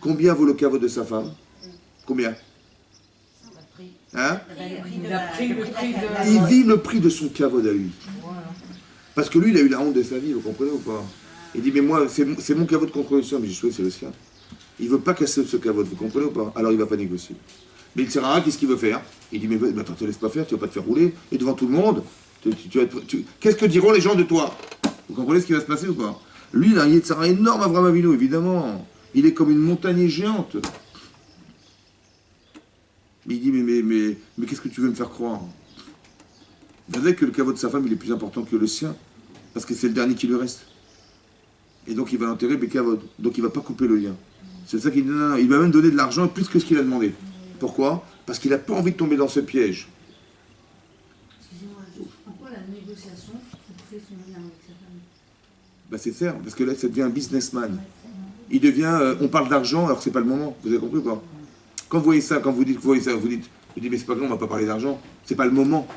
Combien vaut le caveau de sa femme? Combien? Hein? Il vit le prix de son caveau à lui. Parce que lui, il a eu la honte de sa vie, vous comprenez ou pas? Il dit, mais moi, c'est mon caveau de construction, mais j'ai choisi, c'est le sien. Il ne veut pas casser ce caveau, vous comprenez ou pas? Alors il ne va pas négocier. Mais il sera qu'est-ce qu'il veut faire? Il dit, mais attends, te laisse pas faire, tu ne vas pas te faire rouler, et devant tout le monde, qu'est-ce que diront les gens de toi? Vous comprenez ce qui va se passer ou pas? Lui, il a un Yetzara énorme, Avraham Avinu, évidemment. Il est comme une montagne géante. Mais il dit, mais qu'est-ce que tu veux me faire croire? Vous savez que le caveau de sa femme, il est plus important que le sien, parce que c'est le dernier qui lui reste. Et donc il va l'enterrer Bekavod. Donc il ne va pas couper le lien. C'est ça qu'il dit, non, il va même donner de l'argent plus que ce qu'il a demandé. Pourquoi? Parce qu'il n'a pas envie de tomber dans ce piège. Excusez-moi, pourquoi la négociation pour couper son lien avec sa femme? Bah c'est ça, parce que là ça devient un businessman. Il devient, on parle d'argent alors que c'est pas le moment. Vous avez compris ou pas? Quand vous voyez ça, quand vous dites, vous dites, mais c'est pas grave, on va pas parler d'argent. C'est pas le moment.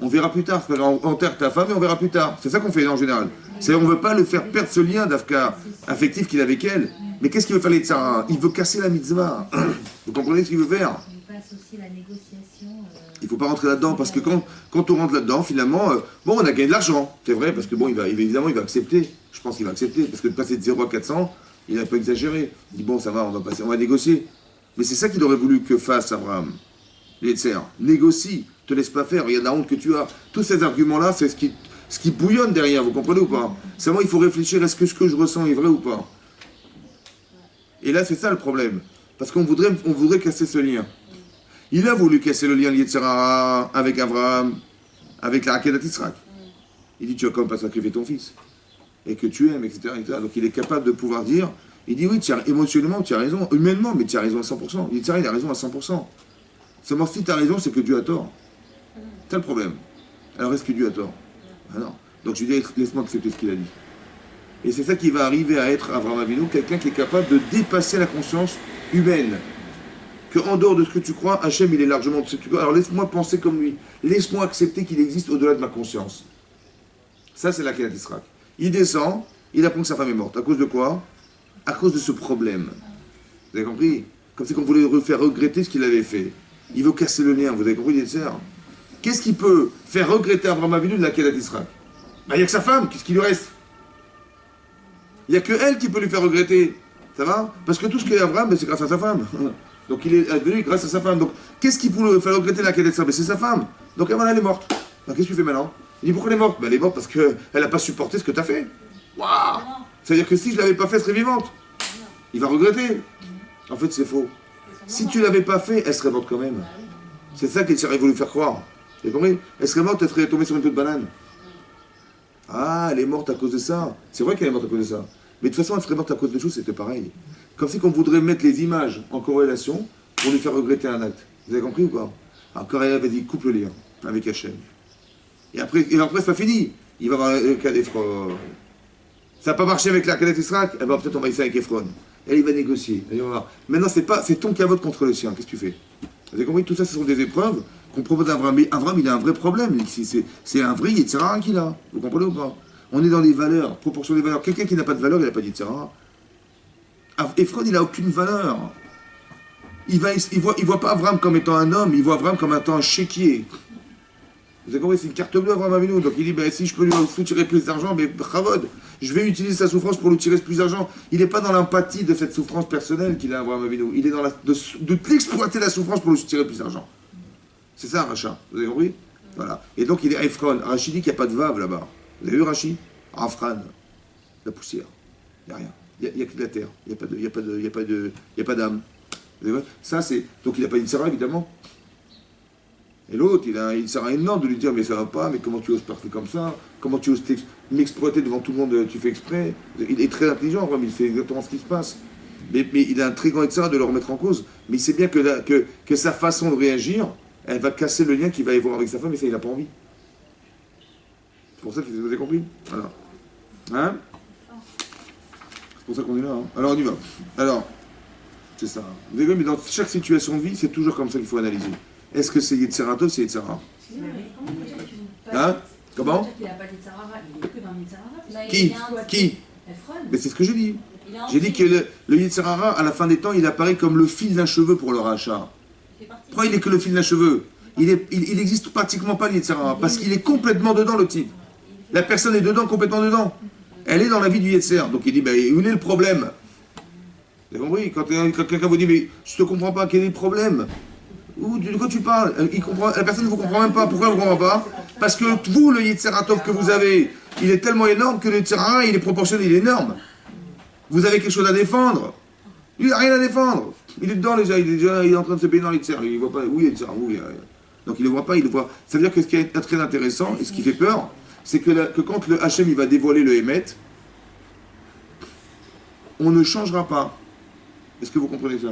On verra plus tard. On enterre ta femme et on verra plus tard. C'est ça qu'on fait en général. C'est-à-dire on ne veut pas le faire perdre ce lien d'Afka affectif qu'il a avec elle. Mais qu'est-ce qu'il veut faire les Tzara? Il veut casser la mitzvah. Vous comprenez ce qu'il veut faire? Il ne faut pas associer la négociation. Il ne faut pas rentrer là-dedans parce que quand on rentre là-dedans, finalement, bon, on a gagné de l'argent. C'est vrai, parce que bon, évidemment, il va accepter. Je pense qu'il va accepter. Parce que de passer de 0 à 400, il n'a pas exagéré. Il dit bon, ça va, on va négocier. Mais c'est ça qu'il aurait voulu que fasse Abraham. Les Tzara. Négocie. Te laisse pas faire, regarde la honte que tu as. Tous ces arguments-là, c'est ce qui bouillonne derrière, vous comprenez ou pas? Seulement, il faut réfléchir, est-ce que ce que je ressens est vrai ou pas? Et là, c'est ça le problème. Parce qu'on voudrait casser ce lien. Il a voulu casser le lien de Yetzirah avec Abraham, avec la Akedat Yitzhak. Il dit, tu vas quand même pas sacrifier ton fils. Et que tu aimes, etc., etc. Donc il est capable de pouvoir dire, il dit, oui, émotionnellement, tu as raison. Humainement, mais tu as raison à 100%. Yetzirah, il a raison à 100%. Seulement, si tu as raison, c'est que Dieu a tort. C'est le problème. Alors est-ce que Dieu a tort? Ah non. Donc je lui dis, laisse-moi accepter ce qu'il a dit. Et c'est ça qui va arriver à être Avraham Avinu, quelqu'un qui est capable de dépasser la conscience humaine. Que en dehors de ce que tu crois, Hachem, il est largement de ce que tu crois. Alors laisse-moi penser comme lui. Laisse-moi accepter qu'il existe au-delà de ma conscience. Ça, c'est la Kélat Israq. Il descend, il apprend que sa femme est morte. À cause de quoi? À cause de ce problème. Vous avez compris? Comme si on voulait faire regretter ce qu'il avait fait. Il veut casser le lien, vous avez compris, Yetzer? Qu'est-ce qui peut faire regretter Avraham Avinu de la Kélat Israq? Il n'y a que sa femme, qu'est-ce qui lui reste? Il n'y a que elle qui peut lui faire regretter. Ça va? Parce que tout ce qu'est Avraham, c'est grâce à sa femme. Donc il est advenu grâce à sa femme. Donc qu'est-ce qui peut faire regretter la Kélat Israq? C'est sa femme. Donc voilà, elle est morte. Qu'est-ce que tu fais maintenant? Il dit pourquoi elle est morte? Elle est morte parce qu'elle n'a pas supporté ce que tu as fait. Waouh! C'est-à-dire que si je ne l'avais pas fait, elle serait vivante. Il va regretter. En fait, c'est faux. Si tu ne l'avais pas fait, elle serait morte quand même. C'est ça qu'il serait voulu faire croire. Vous avez compris? Elle serait morte, elle serait tombée sur une peau de banane. Ah, elle est morte à cause de ça. C'est vrai qu'elle est morte à cause de ça. Mais de toute façon, elle serait morte à cause de choses, c'était pareil. Comme si on voudrait mettre les images en corrélation pour lui faire regretter un acte. Vous avez compris ou pas? Alors, quand elle avait dit, coupe le lien avec Hachem. Et après c'est pas fini. Il va avoir le cas d'Ephron. Ça n'a pas marché avec la Kélat Israq, eh ben peut-être on va essayer avec Ephron. Et il va négocier. Et on va voir. Maintenant, c'est ton cavote contre le sien. Qu'est-ce que tu fais? Vous avez compris? Tout ça, ce sont des épreuves qu'on propose à Avraham. Mais Avraham, il a un vrai problème. C'est un vrai Yetzirah qu'il a. Vous comprenez ou pas? On est dans les valeurs, proportion des valeurs. Quelqu'un qui n'a pas de valeur, il n'a pas de Yetzirah. Ephron, il n'a aucune valeur. Il voit pas Avraham comme étant un homme, il voit Avraham comme étant un chéquier. Vous avez compris, c'est une carte bleue Avraham Avinu. Donc il dit, ben, si je peux lui soutirer plus d'argent, mais Chavod, je vais utiliser sa souffrance pour lui tirer plus d'argent. Il n'est pas dans l'empathie de cette souffrance personnelle qu'il a Avraham Avinu. Il est dans l'exploiter la souffrance pour lui tirer plus d'argent. C'est ça un rachat. Vous avez compris? Voilà. Et donc il est Ephron. Rachid dit qu'il n'y a pas de vave là-bas. Vous avez vu Rachid? Afran. La poussière. Il n'y a rien. Il n'y a que de la terre. Il n'y a pas d'âme. Ça c'est. Donc il n'a pas une Sarah évidemment. Et l'autre, il a une Sarah énorme de lui dire mais ça va pas, mais comment tu oses parler comme ça? Comment tu oses m'exploiter devant tout le monde? Tu fais exprès? Il est très intelligent, il sait exactement ce qui se passe. Mais il a un très grand Sarah de le remettre en cause. Mais il sait bien que sa façon de réagir, elle va casser le lien qu'il va y avoir avec sa femme, et ça il n'a pas envie. C'est pour ça que vous avez compris? Voilà. Hein? C'est pour ça qu'on est là. Hein. Alors on y va. Alors, c'est ça. Vous avez vu, mais dans chaque situation de vie, c'est toujours comme ça qu'il faut analyser. Est-ce que c'est Yetzirah Tov, c'est Yetzirah? Hein? Comment? Il n'a pas de Yetzirah, il est que dans Yetzirah. Qui? Mais c'est ce que j'ai dit. J'ai dit que le Yetzirah, à la fin des temps, il apparaît comme le fil d'un cheveu pour le rachat. Pourquoi il est que le fil d'un cheveu? Il n'existe pratiquement pas le Yetzirah, parce qu'il est complètement dedans, le type. La personne est dedans, complètement dedans. Elle est dans la vie du Yetzer. Donc il dit, ben, où est le problème? Vous avez compris? Quand quelqu'un vous dit, mais je ne te comprends pas, quel est le problème? De quoi tu parles? La personne ne vous comprend même pas. Pourquoi elle ne vous comprend pas? Parce que vous, le Yetzeratov que vous avez, il est tellement énorme que le Yetzerara, il est proportionné, il est énorme. Vous avez quelque chose à défendre. Lui, il n'a rien à défendre. Il est dedans déjà, il est en train de se baigner dans le Yetzer. Il ne voit pas où il y a Yetzer, où il y a... Donc il ne le voit pas, il le voit. Ça veut dire que ce qui est très intéressant, et ce qui fait peur, c'est que quand le Hachem il va dévoiler le Hémet, on ne changera pas. Est-ce que vous comprenez ça?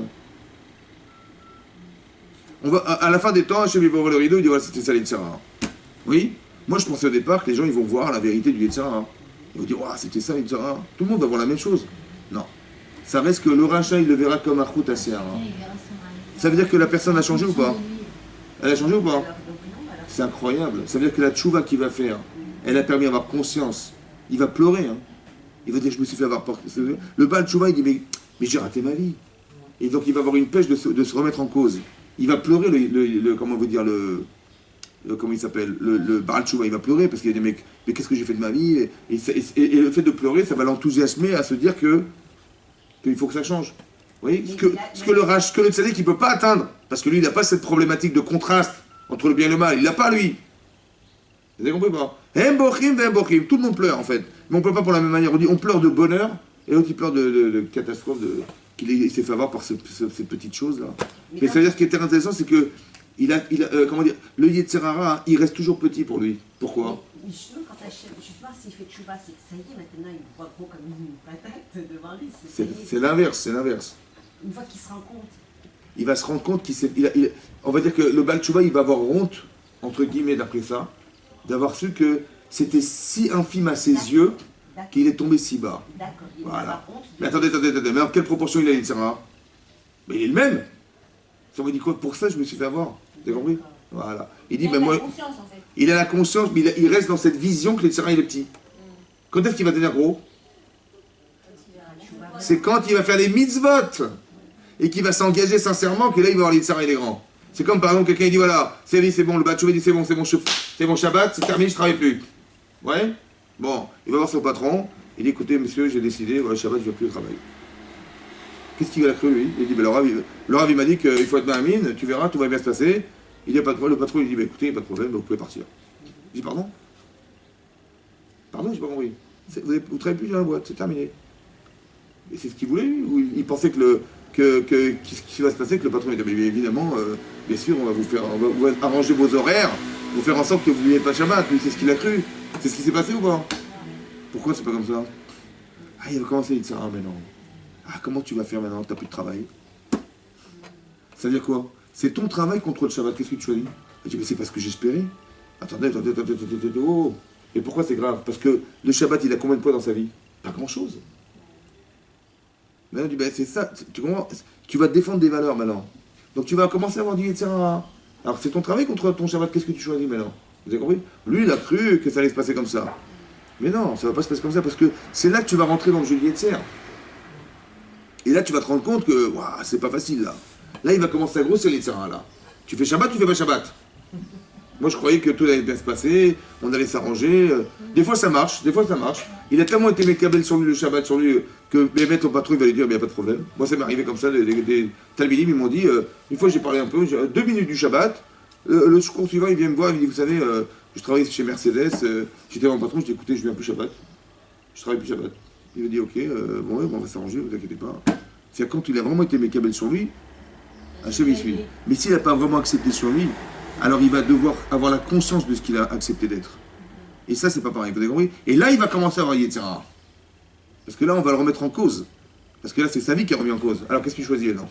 À la fin des temps, Hachem il va ouvrir le rideau, il dit voilà, c'était ça l'Yetzirah. Oui? Moi je pensais au départ que les gens ils vont voir la vérité du Yetzirah. Ils vont dire waouh, c'était ça l'Yetzirah. Tout le monde va voir la même chose. Non. Ça reste que le rachat il le verra comme un route à serre. Ça veut dire que la personne a changé ou pas? Elle a changé ou pas? C'est incroyable. Ça veut dire que la tchouva qu'il va faire, elle a permis d'avoir conscience. Il va pleurer. Hein. Il va dire je me suis fait avoir porté. Le Baal tchouva il dit mais j'ai raté ma vie. Et donc il va avoir une pêche de se remettre en cause. Il va pleurer comment vous dire comment il s'appelle le Baal Tchouva, il va pleurer parce qu'il y a des mecs mais qu'est-ce que j'ai fait de ma vie et le fait de pleurer ça va l'enthousiasmer à se dire qu'il faut que ça change. Oui, ce que le tzaddik il peut pas atteindre parce que lui il n'a pas cette problématique de contraste entre le bien et le mal, il l'a pas lui. Vous avez compris pas? Tout le monde pleure en fait, mais on pleure pas pour la même manière. On pleure de bonheur et l'autre il pleure de catastrophe qu'il s'est fait avoir par cette petite chose là. Mais ça veut dire ce qui est très intéressant, c'est que comment dire, le Yetzirara, il reste toujours petit pour lui. Pourquoi? Justement, justement, s'il fait tchouva, c'est que ça y est, maintenant il voit gros comme une patate devant lui. C'est l'inverse, c'est l'inverse. Une fois qu'il se rend compte. Il va se rendre compte on va dire que le Baal Tchouva, il va avoir honte, entre guillemets, d'après ça, d'avoir su que c'était si infime à ses yeux qu'il est tombé si bas. D'accord. Il va Voilà. avoir honte. Mais attendez. Mais en quelle proportion il a, Yitzhara? Mais il est le même. Ça me dit quoi? Pour ça, je me suis fait avoir. Vous avez compris? Voilà. Il dit, Il ben a moi, conscience en fait. il a la conscience, mais il reste dans cette vision que Yitzhara, il est petit. Quand est-ce qu'il va devenir gros? C'est quand il va faire les mitzvot et qu'il va s'engager sincèrement que là, il va voir les Yitzhara, il est grand. C'est comme par exemple quelqu'un, il dit, voilà, c'est bon, le Batchouvé dit, c'est bon, Shabbat, c'est terminé, je travaille plus. Ouais? Bon, il va voir son patron, il dit, écoutez, monsieur, j'ai décidé, voilà, Shabbat, je ne vais plus travailler. Qu'est-ce qu'il a cru, lui? Il dit, ben, le Rav, il m'a dit qu'il faut être ma'amine, tu verras, tout va bien se passer. Il dit, pas de problème. Le patron, il dit, ben, écoutez, il n'y a pas de problème, vous pouvez partir. Je dis, pardon? Pardon, j'ai pas compris. Vous ne travaillez plus dans la boîte, c'est terminé. Et c'est ce qu'il voulait, lui? Ou il pensait qu'est-ce qui va se passer, que le patron, il dit, mais évidemment, bien sûr, on va vous arranger vos horaires, pour faire en sorte que vous n'ayez pas Shabbat. Lui, c'est ce qu'il a cru. C'est ce qui s'est passé ou pas? Pourquoi c'est pas comme ça? Ah, il va commencer à dire ça, ah, mais non. Ah, comment tu vas faire maintenant que tu n'as plus de travail? Ça veut dire quoi? C'est ton travail contre le Shabbat, qu'est-ce que tu choisis? Il dit, mais c'est pas ce que j'espérais. Attendez, oh. Et pourquoi c'est grave? Parce que le Shabbat, il a combien de poids dans sa vie? Pas grand-chose. Maintenant, il dit, ben, c'est ça, tu comprends? Tu vas défendre des valeurs maintenant. Donc tu vas commencer à avoir dit, etc. Alors c'est ton travail contre ton Shabbat, qu'est-ce que tu choisis maintenant? Vous avez compris? Lui, il a cru que ça allait se passer comme ça. Mais non, ça va pas se passer comme ça, parce que c'est là que tu vas rentrer dans le jeu de Yetzer. Et là, tu vas te rendre compte que, waouh, c'est pas facile, là. Là, il va commencer à grossir Yetzer, là. Tu fais Shabbat, tu fais pas Shabbat. Moi, je croyais que tout allait bien se passer, on allait s'arranger. Des fois, ça marche, des fois, ça marche. Il a tellement été mécabel sur lui, le Shabbat, sur lui, que les maîtres au patron, il va lui dire, il n'y a pas de problème. Moi, ça m'est arrivé comme ça, des Talmidim, ils m'ont dit, une fois, j'ai parlé un peu, 2 minutes du Shabbat, le secours suivant, il vient me voir, il me dit, vous savez, je travaille chez Mercedes, j'étais mon patron, je dis, écoutez, je viens plus Shabbat. Je travaille plus Shabbat. Il me dit, ok, bon, on va s'arranger, ne vous inquiétez pas. C'est quand il a vraiment été mécabel sur lui, Hachem il suit. Mais s'il n'a pas vraiment accepté sur lui, alors il va devoir avoir la conscience de ce qu'il a accepté d'être. Et ça, c'est pas pareil, vous avez compris? Et là, il va commencer à avoir Yetzirah. Parce que là, on va le remettre en cause. Parce que là, c'est sa vie qui est remise en cause. Alors, qu'est-ce que tu choisis maintenant?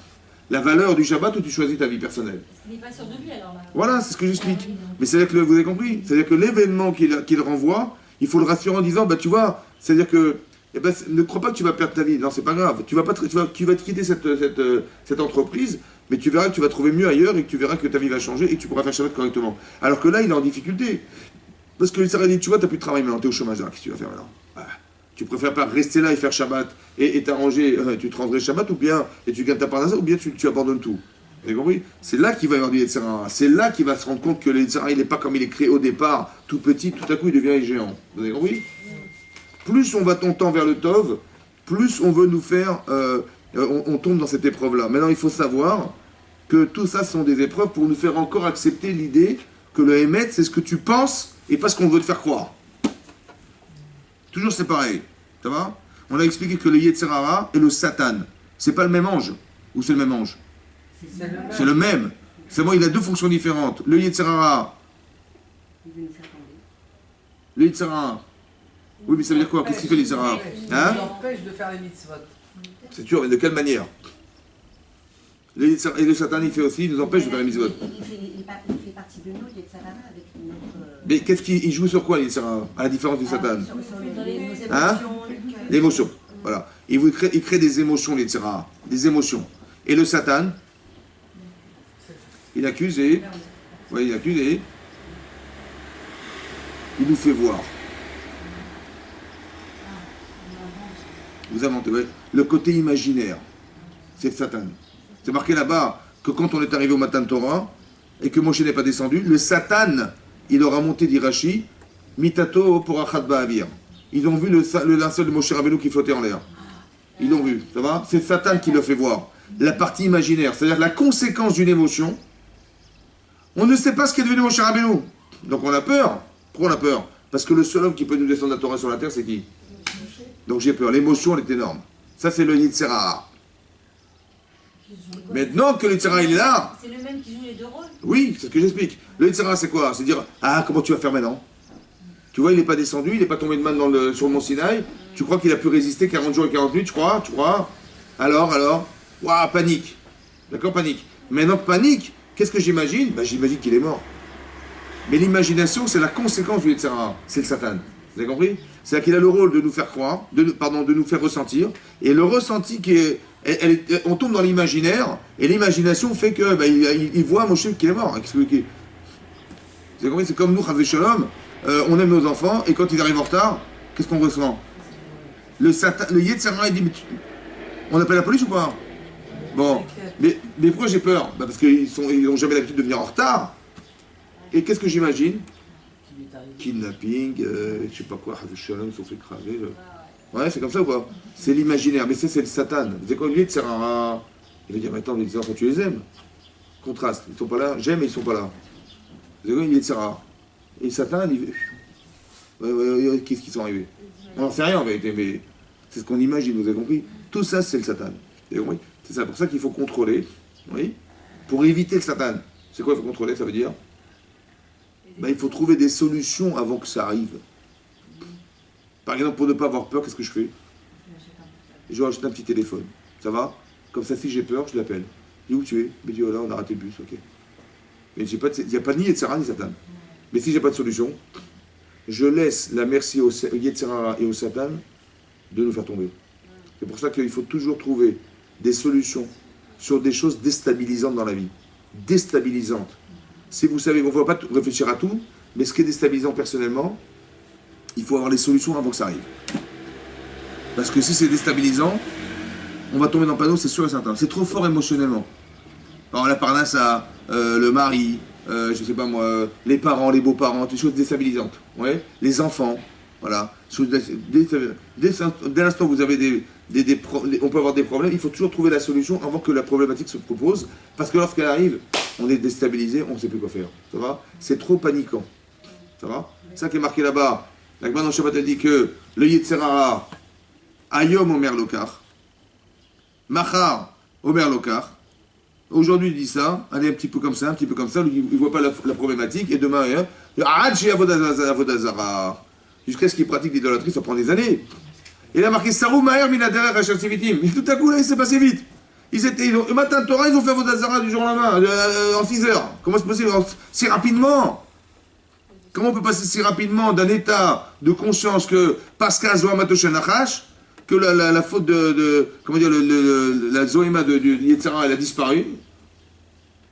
La valeur du Shabbat ou tu choisis ta vie personnelle? Parce qu'il n'est pas sûr de lui alors là. Voilà, c'est ce que j'explique. Mais c'est-à-dire que, vous avez compris? C'est-à-dire que l'événement qu'il renvoie, il faut le rassurer en disant, bah tu vois, c'est-à-dire que, eh ben, ne crois pas que tu vas perdre ta vie. Non, c'est pas grave. Tu vas te quitter cette entreprise, mais tu verras que tu vas trouver mieux ailleurs et que tu verras que ta vie va changer et que tu pourras faire Shabbat correctement. Alors que là, il est en difficulté. Parce que Sarah dit, tu vois, tu n'as plus de travail maintenant, tu es au chômage. Qu'est-ce que tu vas faire maintenant? Tu préfères pas rester là et faire Shabbat et t'arranger, tu te rendrais Shabbat ou bien, et tu gagnes ta part ou bien tu abandonnes tout. Vous avez compris? C'est là qu'il va y avoir du Yetzirah. C'est là qu'il va se rendre compte que le Yetzirah, il n'est pas comme il est créé au départ, tout petit, tout à coup il devient géant. Vous avez compris? Plus on va tend vers le Tov, plus on veut nous faire, on tombe dans cette épreuve-là. Maintenant, il faut savoir que tout ça sont des épreuves pour nous faire encore accepter l'idée que le Hémet, c'est ce que tu penses et pas ce qu'on veut te faire croire. Toujours c'est pareil. Ça va? On a expliqué que le Yetzirah et le Satan, c'est pas le même ange. Ou c'est le même ange? C'est le même. Seulement, il a deux fonctions différentes. Le Yetzirah. Le Yetzirah. Oui, mais ça veut dire quoi? Qu'est-ce qu'il fait le Yetzirah? Hein? Il empêche de faire les mitzvot. C'est sûr, mais de quelle manière? Le Yetzirah et le Satan, il fait aussi, il nous empêche de faire les mitzvot. Il fait partie de nous, il est avec notre... Mais qu'est-ce qu'il joue sur quoi, le Yetzirah? À la différence du Satan? Sur nos émotions, Hein? L'émotion. Voilà. Il crée des émotions, les Yetzirah. Des émotions. Et le Satan, il accuse et... Oui, il accuse et... Il nous fait voir. Vous inventez, ouais. Le côté imaginaire. C'est le Satan. C'est marqué là-bas que quand on est arrivé au Matan Torah et que Moshe n'est pas descendu, le Satan, il aura monté d'Irachi, Mitato pour Achad Ba'avir. Ils ont vu le linceul de Moshe Rabbeinu qui flottait en l'air. Ils l'ont vu, ça va? C'est Satan qui le fait voir. La partie imaginaire, c'est-à-dire la conséquence d'une émotion. On ne sait pas ce qu'est devenu Moshe Rabbeinu. Donc on a peur. Pourquoi on a peur? Parce que le seul homme qui peut nous descendre la Torah sur la terre, c'est qui? Donc j'ai peur. L'émotion, elle est énorme. Ça, c'est le Yetzirah. Maintenant que le Yetzirah, il est là. C'est le même qui joue les deux rôles. Oui, c'est ce que j'explique. Le Yetzirah, c'est quoi? C'est dire, ah, comment tu vas faire maintenant? Tu vois, il n'est pas descendu, il n'est pas tombé de main sur le mont Sinaï. Tu crois qu'il a pu résister 40 jours et 40 nuits, tu crois? Alors waouh, panique. D'accord, panique. Maintenant, panique, qu'est-ce que j'imagine? Ben, j'imagine qu'il est mort. Mais l'imagination, c'est la conséquence du Yetzirah. C'est le Satan. Vous avez compris? C'est-à-dire qu'il a le rôle de nous faire croire, de nous faire ressentir, et le ressenti qui est, on tombe dans l'imaginaire, et l'imagination fait que il voit Moshe qui est mort. Vous avez compris? C'est comme nous, Chazé Shalom, on aime nos enfants, et quand ils arrivent en retard, qu'est-ce qu'on ressent? Le Yetzirah, il dit, on appelle la police ou pas? Bon, mais pourquoi j'ai peur? Parce qu'ils n'ont jamais l'habitude de venir en retard. Et qu'est-ce que j'imagine? Kidnapping, je sais pas quoi, Chazé Shalom, ils sont fait craver. Ouais, c'est comme ça ou pas? C'est l'imaginaire, mais c'est le Satan. Vous savez quoi, lui, Yetzirah, il va dire, mais attends, les enfants, tu les aimes? Contraste, ils sont pas là, j'aime, mais ils sont pas là. Vous savez quoi, il est Yetzirah. Et Satan, il fait, qu'est-ce qui sont arrivés? On n'en sait rien en vérité, mais c'est ce qu'on imagine, vous avez compris? Tout ça, c'est le Satan. Vous avez compris? C'est ça, pour ça qu'il faut contrôler, oui, pour éviter le Satan. C'est quoi il faut contrôler? Ça veut dire il faut trouver des solutions avant que ça arrive. Par exemple, pour ne pas avoir peur, qu'est-ce que je fais? Je rachète un petit téléphone. Ça va? Comme ça, si j'ai peur, je l'appelle. Je dis où tu es? Mais dis, oh là, on a raté le bus, ok. Mais il n'y a pas ni Yetzirah ni Satan. Mais si j'ai pas de solution, je laisse la merci au Yetzirah et au Satan de nous faire tomber. C'est pour ça qu'il faut toujours trouver des solutions sur des choses déstabilisantes dans la vie. Déstabilisantes. Si vous savez, on ne va pas réfléchir à tout, mais ce qui est déstabilisant personnellement, il faut avoir les solutions avant que ça arrive. Parce que si c'est déstabilisant, on va tomber dans le panneau, c'est sûr et certain. C'est trop fort émotionnellement. Alors la parnasse à le mari, je sais pas moi, les parents, les beaux-parents, des choses déstabilisantes. Ouais, les enfants, voilà. Dès l'instant où vous avez on peut avoir des problèmes, il faut toujours trouver la solution avant que la problématique se propose. Parce que lorsqu'elle arrive, on est déstabilisé, on ne sait plus quoi faire. Ça va? C'est trop paniquant. Ça va? C'est ça qui est marqué là-bas. La Gemara dans le Shabbat, elle dit que le Yetzirah, Ayom Omer Lokar, Machar Omer Lokar. Aujourd'hui, il dit ça, allez un petit peu comme ça, il ne voit pas la problématique, et demain, jusqu'à ce qu'il pratique l'idolâtrie, ça prend des années. Il a marqué Sarou Maher Minader Rachel Sivitim. Et tout à coup, là, il s'est passé vite. Le matin de Torah, ils ont fait Avodazara du jour au lendemain, en 6 heures. Comment c'est possible? Si rapidement? Comment on peut passer si rapidement d'un état de conscience que Pascal Zohar Matoshen Nachash, que la faute comment dire, la Zohima de Yetzirah, elle a disparu,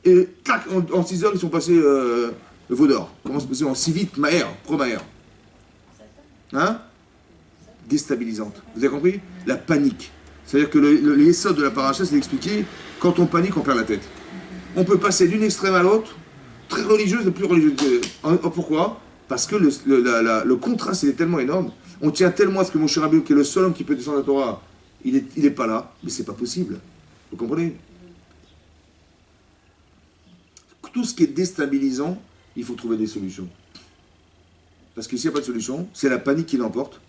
et clac, en 6 heures, ils sont passés le Vaudor. Comment c'est possible? En si vite, Maher, pro-Maher. Hein? Déstabilisante. Vous avez compris? La panique. C'est-à-dire que le yesod de la paracha, c'est d'expliquer, quand on panique, on perd la tête. On peut passer d'une extrême à l'autre, très religieuse et plus religieuse. Pourquoi? Parce que le contraste, il est tellement énorme. On tient tellement à ce que mon cher Rabbi, qui est le seul homme qui peut descendre la Torah, il est pas là, mais c'est pas possible. Vous comprenez? Tout ce qui est déstabilisant, il faut trouver des solutions. Parce que s'il n'y a pas de solution, c'est la panique qui l'emporte.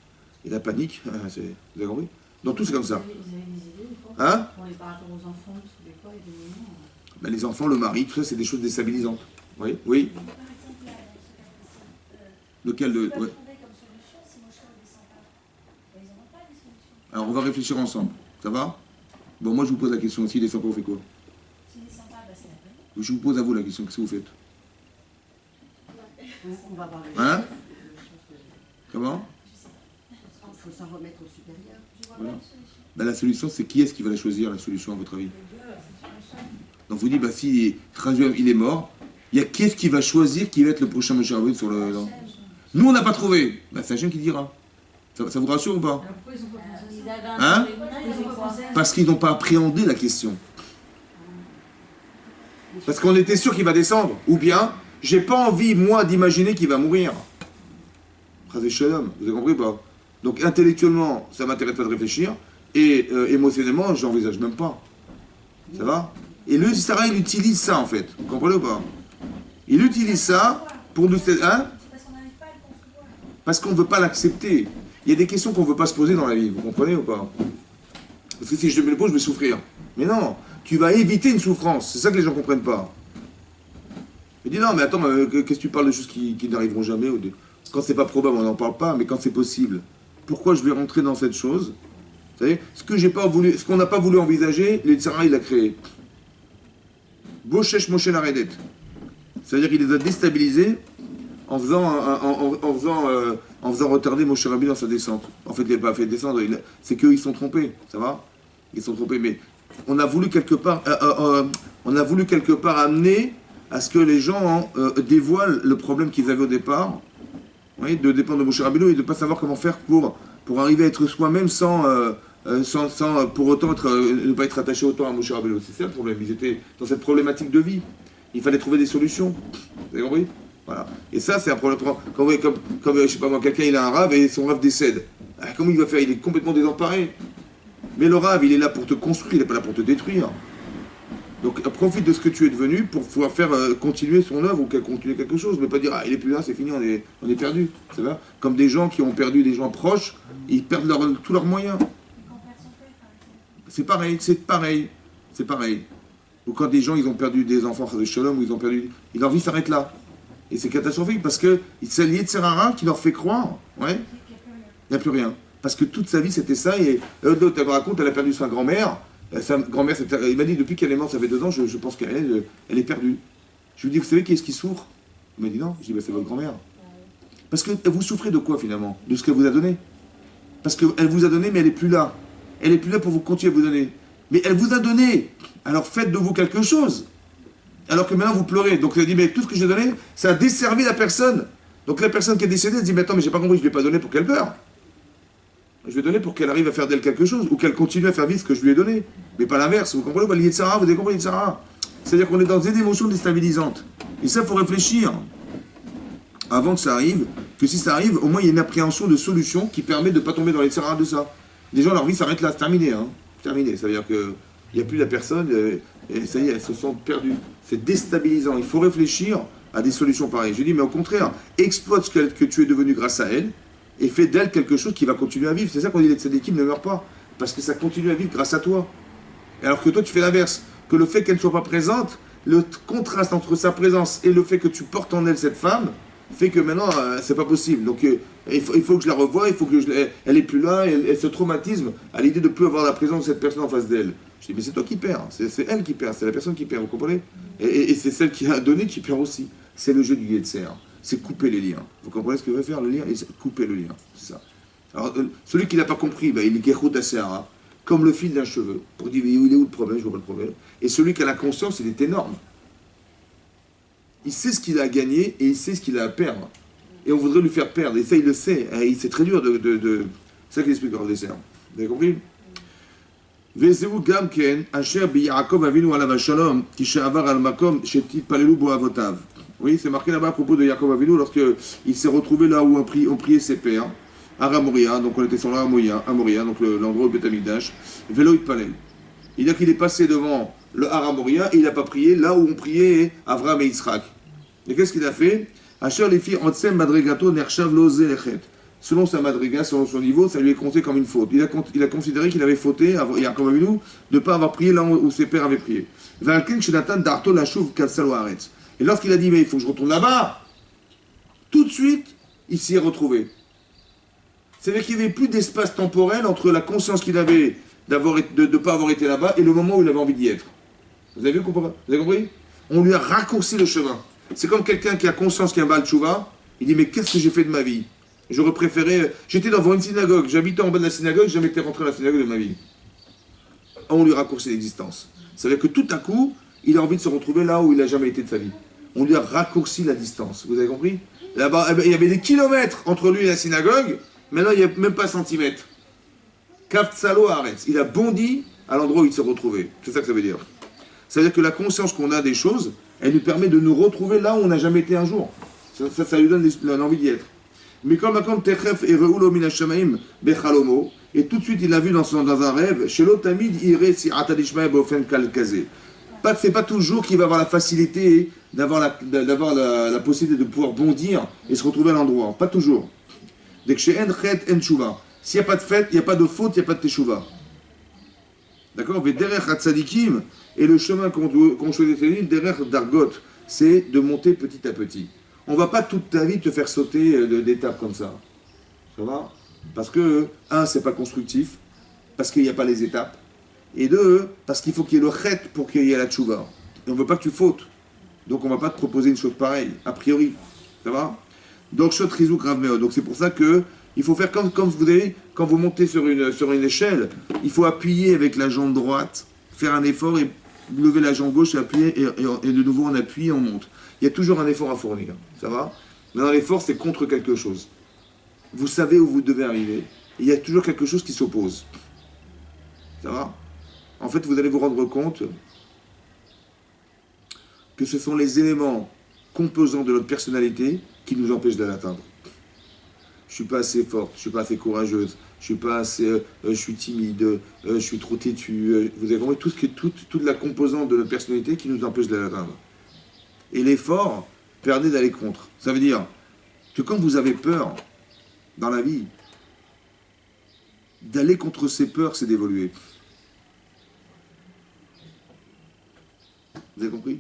Et la panique, vous avez compris? Dans tout, c'est comme ça. Vous avez des idées, des fois, hein? par rapport aux enfants, parce que des fois, il y a des moments... Les enfants, le mari, tout ça, c'est des choses déstabilisantes. Oui? Oui? Lequel de... Ouais. Alors, on va réfléchir ensemble. Ça va? Bon, moi, je vous pose la question. S'il descend pas, vous faites quoi? Je vous pose à vous la question. Qu'est-ce que vous faites? On va voir hein? Comment? Il faut s'en remettre au supérieur. Voilà. La solution, c'est qui est-ce qui va la choisir, la solution, à votre avis? Donc vous dites, si il est mort, il y a qui est-ce qui va choisir qui va être le prochain Moshe Rabbeinu sur le... Nous, on n'a pas trouvé. C'est Hachem qui dira. Ça vous rassure ou pas? Hein? Parce qu'ils n'ont pas appréhendé la question. Parce qu'on était sûr qu'il va descendre. Ou bien, j'ai pas envie, moi, d'imaginer qu'il va mourir. Chazé Shalom, vous avez compris ou pas? Donc intellectuellement, ça ne m'intéresse pas de réfléchir, et émotionnellement, je n'envisage même pas. Ça va? Et le Sarah, il utilise ça en fait. Vous comprenez ou pas? Il utilise ça pour nous... Hein? Parce qu'on ne veut pas l'accepter. Il y a des questions qu'on ne veut pas se poser dans la vie, vous comprenez ou pas? Parce que si je me les pose, je vais souffrir. Mais non, tu vas éviter une souffrance. C'est ça que les gens ne comprennent pas. Je dis non, mais attends, qu'est-ce que tu parles de choses qui n'arriveront jamais ou de... Quand c'est pas probable, on n'en parle pas, mais quand c'est possible, pourquoi je vais rentrer dans cette chose? Vous savez, ce qu'on n'a pas voulu envisager, le Yetzirah, il l'a créé. Boshesh Moshe Laredet. C'est-à-dire qu'il les a déstabilisés en faisant retarder Moshe Rabbeinu dans sa descente. En fait, il n'a pas fait descendre, c'est qu'eux, ils sont trompés, ça va? Ils sont trompés, mais on a voulu quelque part amener à ce que les gens dévoilent le problème qu'ils avaient au départ, oui, de dépendre de Moshe Rabbeinu et de ne pas savoir comment faire pour arriver à être soi-même sans pour autant ne pas être attaché autant à Moshe Rabbeinu. C'est ça le problème. Ils étaient dans cette problématique de vie. Il fallait trouver des solutions. Vous avez compris? Voilà. Et ça, c'est un problème. Quand vous comme je sais pas moi, quelqu'un il a un rave et son rave décède. Comment il va faire? Il est complètement désemparé. Mais le rave, il est là pour te construire, il n'est pas là pour te détruire. Donc profite de ce que tu es devenu pour pouvoir faire continuer son œuvre ou continuer quelque chose, mais pas dire il est plus là, c'est fini, on est perdu. C'est vrai. Comme des gens qui ont perdu des gens proches, ils perdent tous leurs moyens. C'est pareil. Ou quand des gens ils ont perdu des enfants de Shalom, ou leur vie s'arrête là. Et c'est catastrophique parce que c'est lié de Serara qui leur fait croire, ouais, il n'y a plus rien. Parce que toute sa vie c'était ça, et l'autre elle me raconte, elle a perdu sa grand-mère. Sa grand-mère, il m'a dit depuis qu'elle est morte, ça fait 2 ans, je pense qu'elle est perdue. Je lui dis, vous savez qui est-ce qui souffre? Il m'a dit non. Je dis, c'est votre grand-mère. Parce que vous souffrez de quoi finalement? De ce qu'elle vous a donné. Parce qu'elle vous a donné, mais elle n'est plus là. Elle n'est plus là pour vous continuer à vous donner. Mais elle vous a donné. Alors faites de vous quelque chose. Alors que maintenant vous pleurez. Donc elle dit, mais tout ce que j'ai donné, ça a desservi la personne. Donc la personne qui est décédée, elle dit, mais attends, mais j'ai pas compris, je ne l'ai pas donné pour qu'elle pleure. Je vais donner pour qu'elle arrive à faire d'elle quelque chose, ou qu'elle continue à faire vivre ce que je lui ai donné. Mais pas l'inverse, vous comprenez? Lié de Sarah, vous avez compris, de Sarah. C'est-à-dire qu'on est dans des émotions déstabilisantes. Et ça, il faut réfléchir, avant que ça arrive, que si ça arrive, au moins il y a une appréhension de solution qui permet de ne pas tomber dans les Sarah de ça. Les gens, leur vie s'arrête là, c'est terminé. Hein. Terminé, ça veut dire qu'il n'y a plus la personne, et ça y est, elles se sont perdues. C'est déstabilisant, il faut réfléchir à des solutions pareilles. Je dis, mais au contraire, exploite ce que tu es devenu grâce à elle, et fais d'elle quelque chose qui va continuer à vivre. C'est ça qu'on dit, les tzadikim ne meurent pas, parce que ça continue à vivre grâce à toi. Et alors que toi, tu fais l'inverse, que le fait qu'elle ne soit pas présente, le contraste entre sa présence et le fait que tu portes en elle cette femme, fait que maintenant, c'est pas possible. Donc, il faut que je la revoie, il faut que elle est plus là, elle se traumatisme à l'idée de ne plus avoir la présence de cette personne en face d'elle. Je dis, mais c'est toi qui perds, c'est elle qui perd, c'est la personne qui perd, vous comprenez? Et c'est celle qui a donné qui perd aussi. C'est le jeu du Yetzer. C'est couper les liens. Vous comprenez ce que veut faire le lien? C'est couper le lien. C'est ça. Alors, celui qui n'a pas compris, il est Gerhut Asehara, comme le fil d'un cheveu. Pour dire, mais il est où le problème? Je vois pas le problème. Et celui qui a la conscience, il est énorme. Il sait ce qu'il a à gagner et il sait ce qu'il a à perdre. Et on voudrait lui faire perdre. Et ça, il le sait. Et c'est très dur de... C'est ça qu'il explique dans le dessert. Vous avez compris? Vezeu gamken, asher bi Yaakov avinu alav shalom, ki she'avar al makom, she'tipalelu bo avotav. Oui, c'est marqué là-bas à propos de Yaakov Avinu lorsqu'il s'est retrouvé là où on priait ses pères, à Ramoria, donc on était sur la Moria, donc l'endroit où Beth Amikdash, Velo Itpalel. Il dit qu'il est passé devant le Haramoria et il n'a pas prié là où on priait Avram et Yitzhak. Et qu'est-ce qu'il a fait? Asher les filles Otsem Madregato Nershav Loze Lechet. Selon sa madriga, selon son niveau, ça lui est compté comme une faute. Il a considéré qu'il avait fauté, Yaakov Avinu, de ne pas avoir prié là où ses pères avaient prié. Valken Shenatan Darto Lashuv Katsalo Haaretz. Et lorsqu'il a dit, mais il faut que je retourne là-bas, tout de suite, il s'y est retrouvé. C'est-à-dire qu'il n'y avait plus d'espace temporel entre la conscience qu'il avait de ne pas avoir été là-bas et le moment où il avait envie d'y être. Vous avez compris? On lui a raccourci le chemin. C'est comme quelqu'un qui a conscience qu'il y a un Baal Tshuva, il dit, mais qu'est-ce que j'ai fait de ma vie? J'aurais préféré... J'étais devant une synagogue, j'habitais en bas de la synagogue, j'ai jamais été rentré à la synagogue de ma vie. On lui a raccourci l'existence. C'est-à-dire que tout à coup, il a envie de se retrouver là où il n'a jamais été de sa vie. On lui a raccourci la distance. Vous avez compris? Là-bas, il y avait des kilomètres entre lui et la synagogue. Maintenant, il n'y a même pas un centimètre. Kaftsalo Haaretz. Il a bondi à l'endroit où il s'est retrouvé. C'est ça que ça veut dire. Ça veut dire que la conscience qu'on a des choses, elle nous permet de nous retrouver là où on n'a jamais été un jour. Ça lui donne l'envie d'y être. Mais comme Techef et Reulo Minashamaim Bechalomo, et tout de suite il l'a vu dans un rêve, chez l'Otamid Ire si Atadishmae Bofen Kalkaze. C'est pas toujours qu'il va avoir la facilité d'avoir la possibilité de pouvoir bondir et se retrouver à l'endroit. Pas toujours. Dès que chez En Chet En Tshuva. S'il n'y a pas de fête, il n'y a pas de faute, il n'y a pas de Teshuva. D'accord? Mais derrière Hatzadikim, et le chemin qu'on choisit derrière Dargot, c'est de monter petit à petit. On ne va pas toute ta vie te faire sauter d'étapes comme ça. Ça va? Parce que, un, c'est pas constructif, parce qu'il n'y a pas les étapes. Et deux, parce qu'il faut qu'il y ait le chet pour qu'il y ait la tchouva. Et on ne veut pas que tu fautes. Donc on ne va pas te proposer une chose pareille, a priori. Ça va? Donc, shot rizou grave méo. Donc, c'est pour ça que il faut faire comme vous avez, quand vous montez sur une échelle, il faut appuyer avec la jambe droite, faire un effort et lever la jambe gauche et appuyer, et de nouveau on appuie et on monte. Il y a toujours un effort à fournir, ça va? Mais dans l'effort, c'est contre quelque chose. Vous savez où vous devez arriver, et il y a toujours quelque chose qui s'oppose. Ça va? En fait, vous allez vous rendre compte que ce sont les éléments composants de notre personnalité qui nous empêchent de l'atteindre. Je suis pas assez forte, je suis pas assez courageuse, je suis pas assez, je suis timide, je suis trop têtu. Vous avez compris toute la composante de notre personnalité qui nous empêche de l'atteindre. Et l'effort permet d'aller contre. Ça veut dire que quand vous avez peur dans la vie, d'aller contre ces peurs, c'est d'évoluer. Vous avez compris?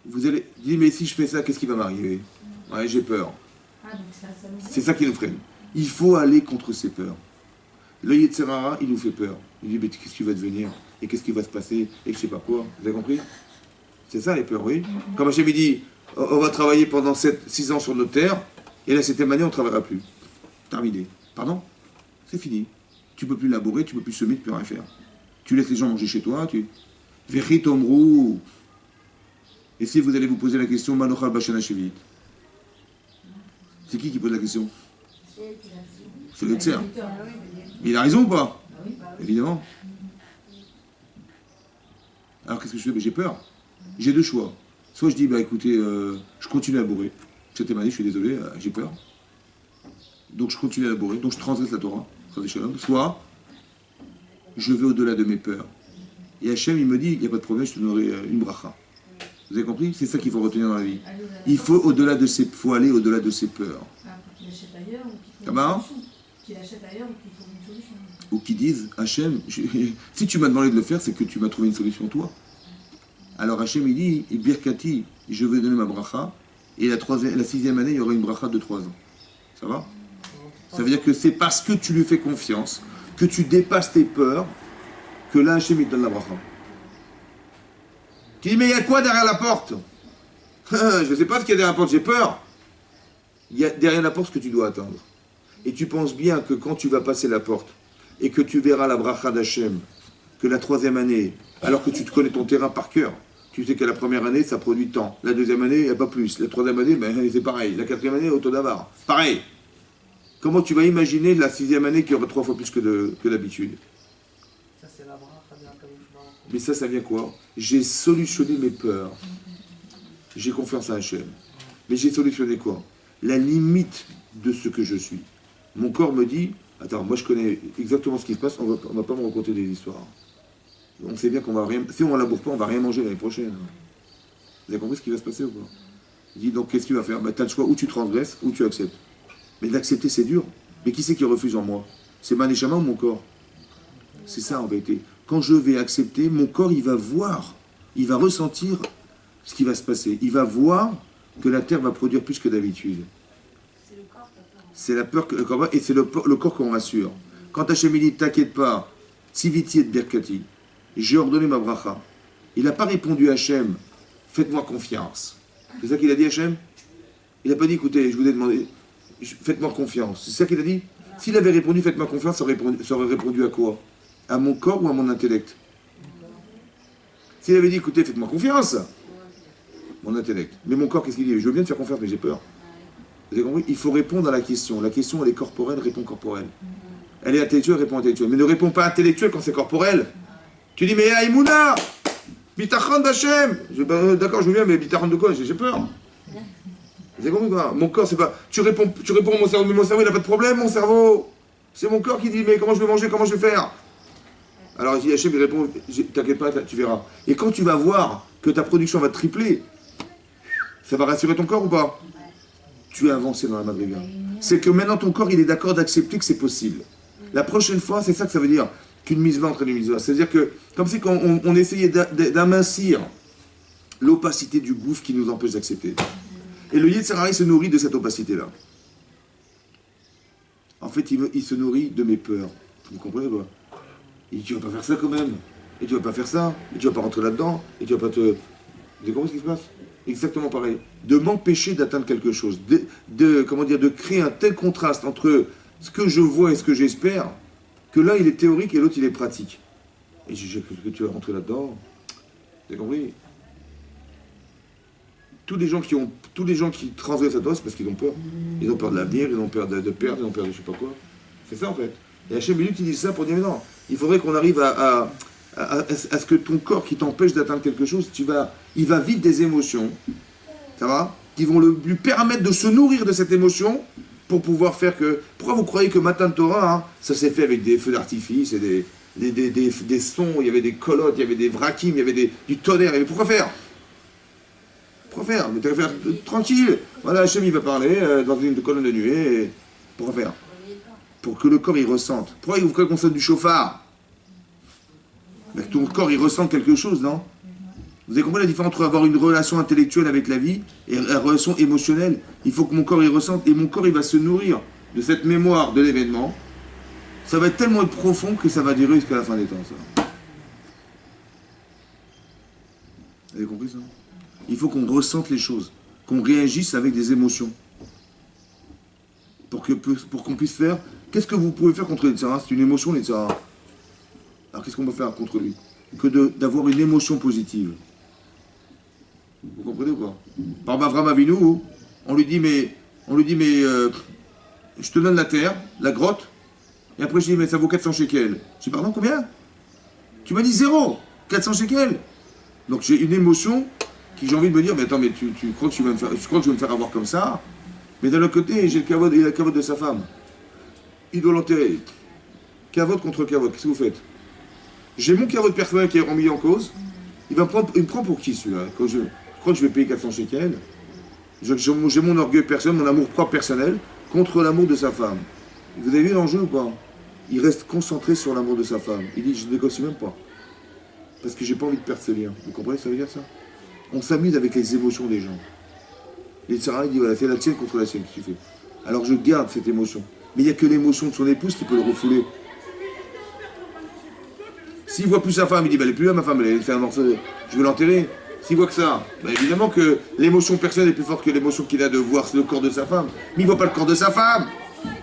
Vous allez dire, mais si je fais ça, qu'est-ce qui va m'arriver? Ouais, j'ai peur. C'est ça qui nous freine. Il faut aller contre ces peurs. Le Yetzer Hara, il nous fait peur. Il dit, mais qu'est-ce qui va devenir? Et qu'est-ce qui va se passer? Et je sais pas quoi. Vous avez compris? C'est ça les peurs, oui. Comme Hachem dit, on va travailler pendant 6 ans sur notre terre, et la 7e année, on ne travaillera plus. Terminé. Pardon? C'est fini. Tu ne peux plus labourer, tu ne peux plus semer, tu ne peux rien faire. Tu laisses les gens manger chez toi, tu... Verit omrou. Et si vous allez vous poser la question, Manochal Bashana Shevit, c'est qui pose la question? C'est le Tser. Mais il a raison ou pas? Évidemment. Alors qu'est-ce que je fais? J'ai peur. J'ai 2 choix. Soit je dis, bah écoutez, je continue à labourer. Cette année, je suis désolé, j'ai peur. Donc je continue à labourer, donc je transgresse la Torah. Soit je vais au-delà de mes peurs. Et Hachem, il me dit, il n'y a pas de problème, je te donnerai une bracha. Vous avez compris? C'est ça qu'il faut retenir dans la vie. Il faut aller au-delà de ses peurs. Qu'il achète ailleurs ou qu'il trouve Comment? une solution. Qu'il achète ailleurs ou qu'il trouve une solution. Ou qui disent, Hachem, si tu m'as demandé de le faire, c'est que tu m'as trouvé une solution toi. Alors Hachem, il dit, Birkati, je vais donner ma bracha, et la 6e année, il y aura une bracha de 3 ans. Ça va? Ça veut dire que c'est parce que tu lui fais confiance, que tu dépasses tes peurs, que là, Hachem, il te donne la bracha. Tu dis, mais il y a quoi derrière la porte? Je ne sais pas ce qu'il y a derrière la porte, j'ai peur. Il y a derrière la porte ce que tu dois atteindre. Et tu penses bien que quand tu vas passer la porte, et que tu verras la bracha d'Hachem, que la 3e année, alors que tu te connais ton terrain par cœur, tu sais que la première année, ça produit tant. La 2e année, il n'y a pas plus. La 3e année, ben, c'est pareil. La 4e année, auto d'avar. Pareil. Comment tu vas imaginer la 6e année qui aura 3 fois plus que d'habitude? Ça, c'est la bracha de la Kadosh. Mais ça vient quoi? J'ai solutionné mes peurs. J'ai confiance à Hachem. Mais j'ai solutionné quoi? La limite de ce que je suis. Mon corps me dit, attends, moi je connais exactement ce qui se passe, on va pas me raconter des histoires. On sait bien qu'on va rien... Si on ne laboure pas, on va rien manger l'année prochaine. Vous avez compris ce qui va se passer ou pas? Il dit, donc qu'est-ce qu'il va faire? Tu as le choix, ou tu transgresses, ou tu acceptes. Mais d'accepter, c'est dur. Mais qui c'est qui refuse en moi? C'est ma neshama ou mon corps? C'est ça en vérité. Quand je vais accepter, mon corps, il va voir, il va ressentir ce qui va se passer. Il va voir que la terre va produire plus que d'habitude. C'est la peur et c'est le corps qu'on rassure. Quand Hachem dit, t'inquiète pas, Tziviti et Birkati, j'ai ordonné ma bracha. Il n'a pas répondu à Hachem, faites-moi confiance. C'est ça qu'il a dit Hachem? Il n'a pas dit, écoutez, je vous ai demandé, faites-moi confiance. C'est ça qu'il a dit? S'il avait répondu, faites-moi confiance, ça aurait répondu à quoi? À mon corps ou à mon intellect? S'il avait dit, écoutez, faites-moi confiance, mon intellect. Mais mon corps, qu'est-ce qu'il dit? Je veux bien te faire confiance, mais j'ai peur. Vous avez compris? Il faut répondre à la question. La question, elle est corporelle, répond corporelle. Elle est intellectuelle, répond intellectuelle. Mais ne réponds pas intellectuelle quand c'est corporel. Tu dis, mais Aïmouna, Bitachon d'Hachem. D'accord, je veux bien, mais Bitachon de quoi? J'ai peur. Vous avez compris quoi? Mon corps, c'est pas... Tu réponds à mon cerveau, mais mon cerveau, il n'a pas de problème, mon cerveau. C'est mon corps qui dit, mais comment je vais manger, comment je vais faire? Alors il dit, Hachem, il répond, t'inquiète pas, tu verras. Et quand tu vas voir que ta production va tripler, ça va rassurer ton corps ou pas? Tu as avancé dans la madriga. C'est que maintenant ton corps, il est d'accord d'accepter que c'est possible. La prochaine fois, c'est ça que ça veut dire, qu'une mise-va entre les mises-va. C'est-à-dire que, comme si on essayait d'amincir l'opacité du gouffre qui nous empêche d'accepter. Et le Yetzer Hara se nourrit de cette opacité-là. En fait, il se nourrit de mes peurs. Vous comprenez quoi? Il dit, tu vas pas faire ça quand même. Et tu vas pas faire ça. Et tu vas pas rentrer là-dedans. Et tu vas pas te... Vous avez compris ce qui se passe? exactement pareil, de m'empêcher d'atteindre quelque chose, comment dire, de créer un tel contraste entre ce que je vois et ce que j'espère, que l'un il est théorique et l'autre il est pratique. Et je dis que tu vas rentrer là-dedans, vous avez compris? Tous les gens qui transgressent la Torah, c'est parce qu'ils ont peur. Ils ont peur de l'avenir, ils ont peur de perdre, ils ont peur de je sais pas quoi. C'est ça en fait. Et Hachem il utilise ça pour dire mais non, il faudrait qu'on arrive à ce que ton corps qui t'empêche d'atteindre quelque chose, il va vivre des émotions, ça va, qui vont lui permettre de se nourrir de cette émotion pour pouvoir faire que... Pourquoi vous croyez que Matan Torah, hein, ça s'est fait avec des feux d'artifice et des sons, il y avait des colottes, il y avait des vrakim, il y avait du tonnerre, et pourquoi faire? Pourquoi faire? Mais tu vas faire tranquille. Voilà, Hachem il va parler dans une colonne de nuée. Et... Pourquoi faire? Pour que le corps il ressente. Pourquoi il faut qu'on sonne du chauffard? Mais que ton corps il ressente quelque chose, non? Vous avez compris la différence entre avoir une relation intellectuelle avec la vie et une relation émotionnelle? Il faut que mon corps il ressente et mon corps il va se nourrir de cette mémoire de l'événement. Ça va être tellement profond que ça va durer jusqu'à la fin des temps, ça. Vous avez compris ça? Il faut qu'on ressente les choses, qu'on réagisse avec des émotions. Pour qu'on puisse faire... Qu'est-ce que vous pouvez faire contre les Yetzirah? C'est une émotion, les Yetzirah. Alors qu'est-ce qu'on peut faire contre lui? Que d'avoir une émotion positive. Vous comprenez ou pas? Par Avram Avinu, on lui dit mais je te donne la terre, la grotte, et après je dis mais ça vaut 400 shekels. Je dis pardon, combien? Tu m'as dit 0, 400 shekels. Donc j'ai une émotion qui j'ai envie de me dire mais attends, mais tu crois que je vais me faire avoir comme ça? Mais d'un autre côté, j'ai le kavod de sa femme. Il doit l'enterrer. Kavod contre kavod, qu'est-ce que vous faites? J'ai mon kavod personnel qui est remis en cause. Il me prend pour qui celui-là? Je crois que je vais payer 400 shekels. J'ai mon orgueil personnel, mon amour propre personnel, contre l'amour de sa femme. Vous avez vu l'enjeu ou pas? Il reste concentré sur l'amour de sa femme. Il dit, je ne négocie même pas. Parce que j'ai pas envie de perdre ce lien. Vous comprenez ce que ça veut dire ça? On s'amuse avec les émotions des gens. Les Sarah, il dit, voilà, c'est la tienne contre la sienne que tu fais. Alors je garde cette émotion. Mais il n'y a que l'émotion de son épouse qui peut le refouler. S'il voit plus sa femme, il dit, bah, elle n'est plus là, ma femme, elle fait un morceau, je vais l'enterrer. S'il voit que ça, bah, évidemment que l'émotion personnelle est plus forte que l'émotion qu'il a de voir le corps de sa femme. Mais il ne voit pas le corps de sa femme.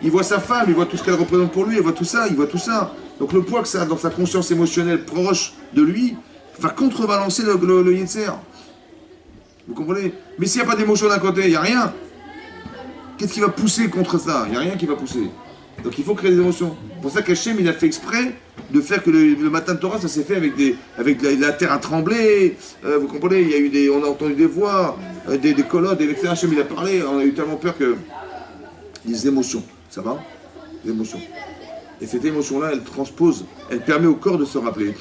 Il voit sa femme, il voit tout ce qu'elle représente pour lui, il voit tout ça, il voit tout ça. Donc le poids que ça a dans sa conscience émotionnelle proche de lui va contrebalancer le Yetzer. Vous comprenez? Mais s'il n'y a pas d'émotion d'un côté, il n'y a rien. Qu'est-ce qui va pousser contre ça? Il n'y a rien qui va pousser. Donc il faut créer des émotions. C'est pour ça qu'Hachem, il a fait exprès de faire que le matin de Torah, ça s'est fait avec la terre à trembler. Vous comprenez? Il y a eu on a entendu des voix, des colottes, etc. Hachem, il a parlé. On a eu tellement peur que... Des émotions, ça va? Des émotions. Et cette émotion-là, elle transpose, elle permet au corps de se rappeler.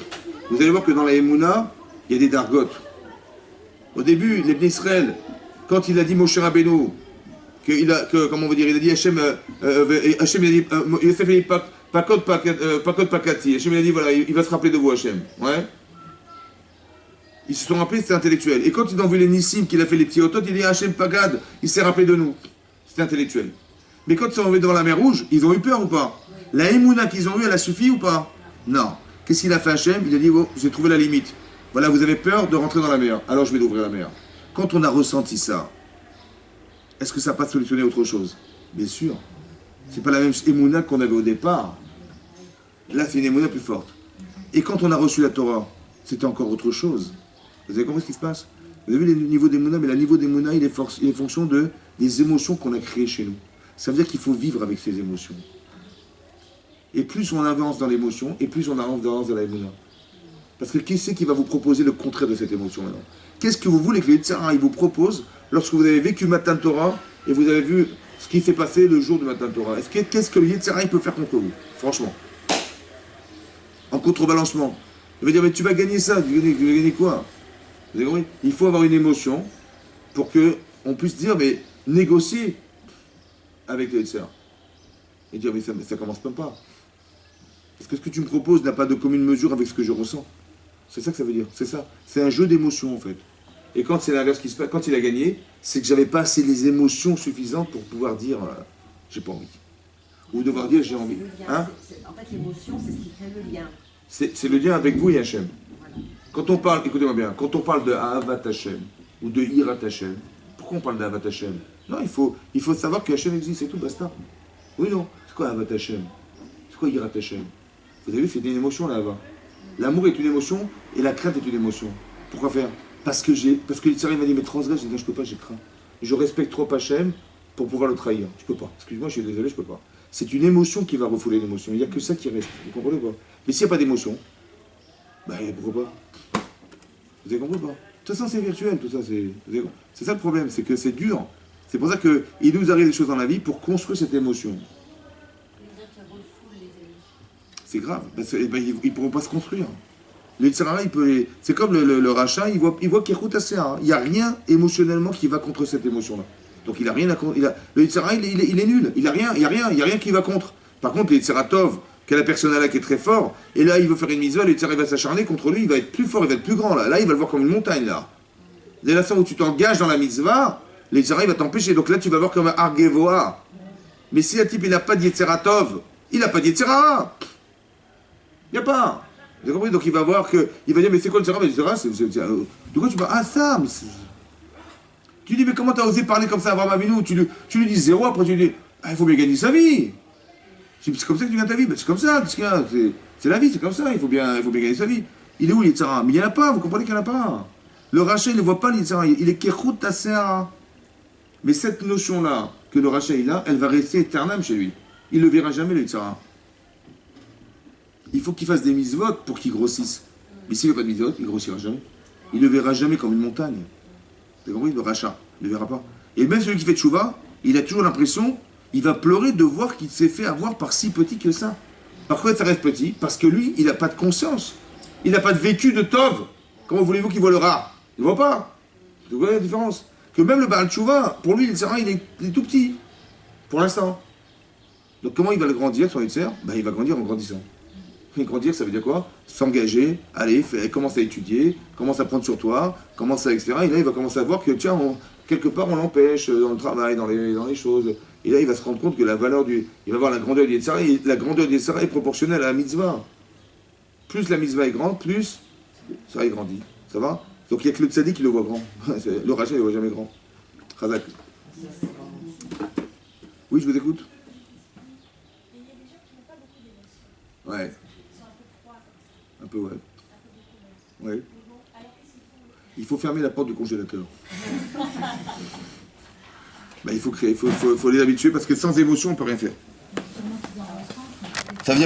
Vous allez voir que dans la Emouna, il y a des dargotes. Au début, les Bnei Israël, quand il a dit Moshe Rabbeinu, comment on va dire, il a dit Hachem, Hachem il a dit, Yosef il a dit Pakot Pakati. Hachem il a dit voilà, il va se rappeler de vous, Hachem. Ouais. Ils se sont rappelés, c'était intellectuel. Et quand ils ont vu les Nissim, qu'il a fait les petits autos, il a dit Hachem Pagad, il s'est rappelé de nous. C'était intellectuel. Mais quand ils sont arrivés devant la mer Rouge, ils ont eu peur ou pas? La Emouna qu'ils ont eue, elle a suffi ou pas? Non. Qu'est-ce qu'il a fait Hachem? Il a dit oh, j'ai trouvé la limite. Voilà, vous avez peur de rentrer dans la mer. Alors je vais ouvrir la mer. Quand on a ressenti ça, est-ce que ça n'a pas solutionné autre chose? Bien sûr. C'est pas la même Emouna qu'on avait au départ. Là, c'est une Emouna plus forte. Et quand on a reçu la Torah, c'était encore autre chose. Vous avez compris ce qui se passe? Vous avez vu le niveau d'Emouna, mais le niveau d'Emouna, il est fonction des émotions qu'on a créées chez nous. Ça veut dire qu'il faut vivre avec ces émotions. Et plus on avance dans l'émotion, et plus on avance dans la Emouna. Parce que qui c'est qui va vous proposer le contraire de cette émotion maintenant? Qu'est-ce que vous voulez que le Yetzirah il vous propose lorsque vous avez vécu Matan Torah et vous avez vu ce qui s'est passé le jour de Matan Torah? Qu'est-ce que le Yetzirah il peut faire contre vous? Franchement. En contrebalancement. Il va dire, mais tu vas gagner ça, tu vas gagner quoi? Vous avez compris? Il faut avoir une émotion pour qu'on puisse dire, mais négocier avec le Yetzirah. Et dire, mais ça commence même pas. Parce que ce que tu me proposes n'a pas de commune mesure avec ce que je ressens. C'est ça que ça veut dire, c'est ça. C'est un jeu d'émotions en fait. Et quand c'est l'inverse qui se passe, quand il a gagné, c'est que j'avais pas assez les émotions suffisantes pour pouvoir dire j'ai pas envie. Ou devoir dire j'ai envie. Hein? En fait, l'émotion, c'est ce qui crée le lien. C'est le lien avec vous et Hachem. Voilà. Quand on parle, écoutez-moi bien, quand on parle de Ahavat Hachem, ou de Hirat Hashem. Pourquoi on parle d'Avat Hashem? Non, il faut savoir que Hashem existe, c'est tout, basta. Oui, non. C'est quoi Avat Hashem? C'est quoi Hirat Hashem? Vous avez vu, c'est une émotion, là, Ava. L'amour est une émotion et la crainte est une émotion. Pourquoi faire? Parce que l'Yitzhara m'a dit, mais transgresse, j'ai dit, je peux pas, j'ai craint. Je respecte trop Hashem pour pouvoir le trahir. Je peux pas. Excuse-moi, je suis désolé, je peux pas. C'est une émotion qui va refouler l'émotion. Il n'y a que ça qui reste. Vous comprenez pas? Mais s'il n'y a pas d'émotion, ben pourquoi pas? Vous avez compris pas? De toute façon, c'est virtuel, tout ça. C'est ça le problème, c'est que c'est dur. C'est pour ça qu'il nous arrive des choses dans la vie pour construire cette émotion. C'est grave. Parce que, ils ne pourront pas se construire. Le Yitzhara, c'est comme le rachat, il voit qu'il route assez. Il n'y a rien émotionnellement qui va contre cette émotion-là. Donc il a rien à contre. Le Yitzhara, il est nul. Il n'y a rien qui va contre. Par contre, le Yitzhara Tov, qui a la personnalité qui est très fort, et là il veut faire une mitzvah, le Yitzhara va s'acharner contre lui, il va être plus fort, il va être plus grand là. Là, il va le voir comme une montagne là. Dès l'instant où tu t'engages dans la mitzvah, le Yitzhara il va t'empêcher. Donc là, tu vas voir comme un Argevoa. Mais si un type il n'a pas de Yitzhara Tov, il n'a pas de Yitzhara. Il n'y a pas. Vous avez compris? Donc il va voir que. Il va dire, mais c'est quoi le Yitzhara? Mais le Yitzhara, de quoi tu parles? Ah, ça mais tu dis, mais comment tu as osé parler comme ça à Abraham Avinu? Tu lui dis zéro, après tu lui dis, ah, il faut bien gagner sa vie. C'est comme ça que tu gagnes ta vie. Ben, c'est comme ça, c'est la vie, c'est comme ça, il faut bien gagner sa vie. Il est où, le Yitzhara? Mais il n'y en a pas, vous comprenez qu'il n'y en a pas. Le rachat, il ne voit pas le Yitzhara, il est Kechut Tasera. Mais cette notion-là, que le rachat il a, elle va rester éternelle chez lui. Il ne le verra jamais, le Yitzhara. Il faut qu'il fasse des mitzvot pour qu'il grossisse. Mais s'il ne fait pas de mitzvot, il ne grossira jamais. Il ne le verra jamais comme une montagne. Vous avez compris? Le rachat, il ne le verra pas. Et même celui qui fait tchouva, il a toujours l'impression, il va pleurer de voir qu'il s'est fait avoir par si petit que ça. Pourquoi ça reste petit? Parce que lui, il n'a pas de conscience. Il n'a pas de vécu de Tov. Comment voulez-vous qu'il voit le rat? Il ne voit pas. Vous voyez la différence? Que même le Baal Tchouva, pour lui, il est tout petit. Pour l'instant. Donc comment il va le grandir, son Yetzer? Il va grandir en grandissant. Et grandir, ça veut dire quoi? S'engager, aller, commence à étudier, commence à prendre sur toi, commence à, etc. Et là, il va commencer à voir que, tiens, quelque part, on l'empêche dans le travail, dans les choses. Et là, il va se rendre compte que la valeur il va voir la grandeur du Yetzirah, et la grandeur du Yetzirah est proportionnelle à la mitzvah. Plus la mitzvah est grande, plus ça il grandit. Ça va? Donc il n'y a que le tzaddik qui le voit grand. Le rachat, il ne le voit jamais grand. Chazak. Oui, je vous écoute. Ouais. Un peu, ouais. Ouais. Il faut fermer la porte du congélateur. Il faut les habituer parce que sans émotion, on ne peut rien faire. Ça veut dire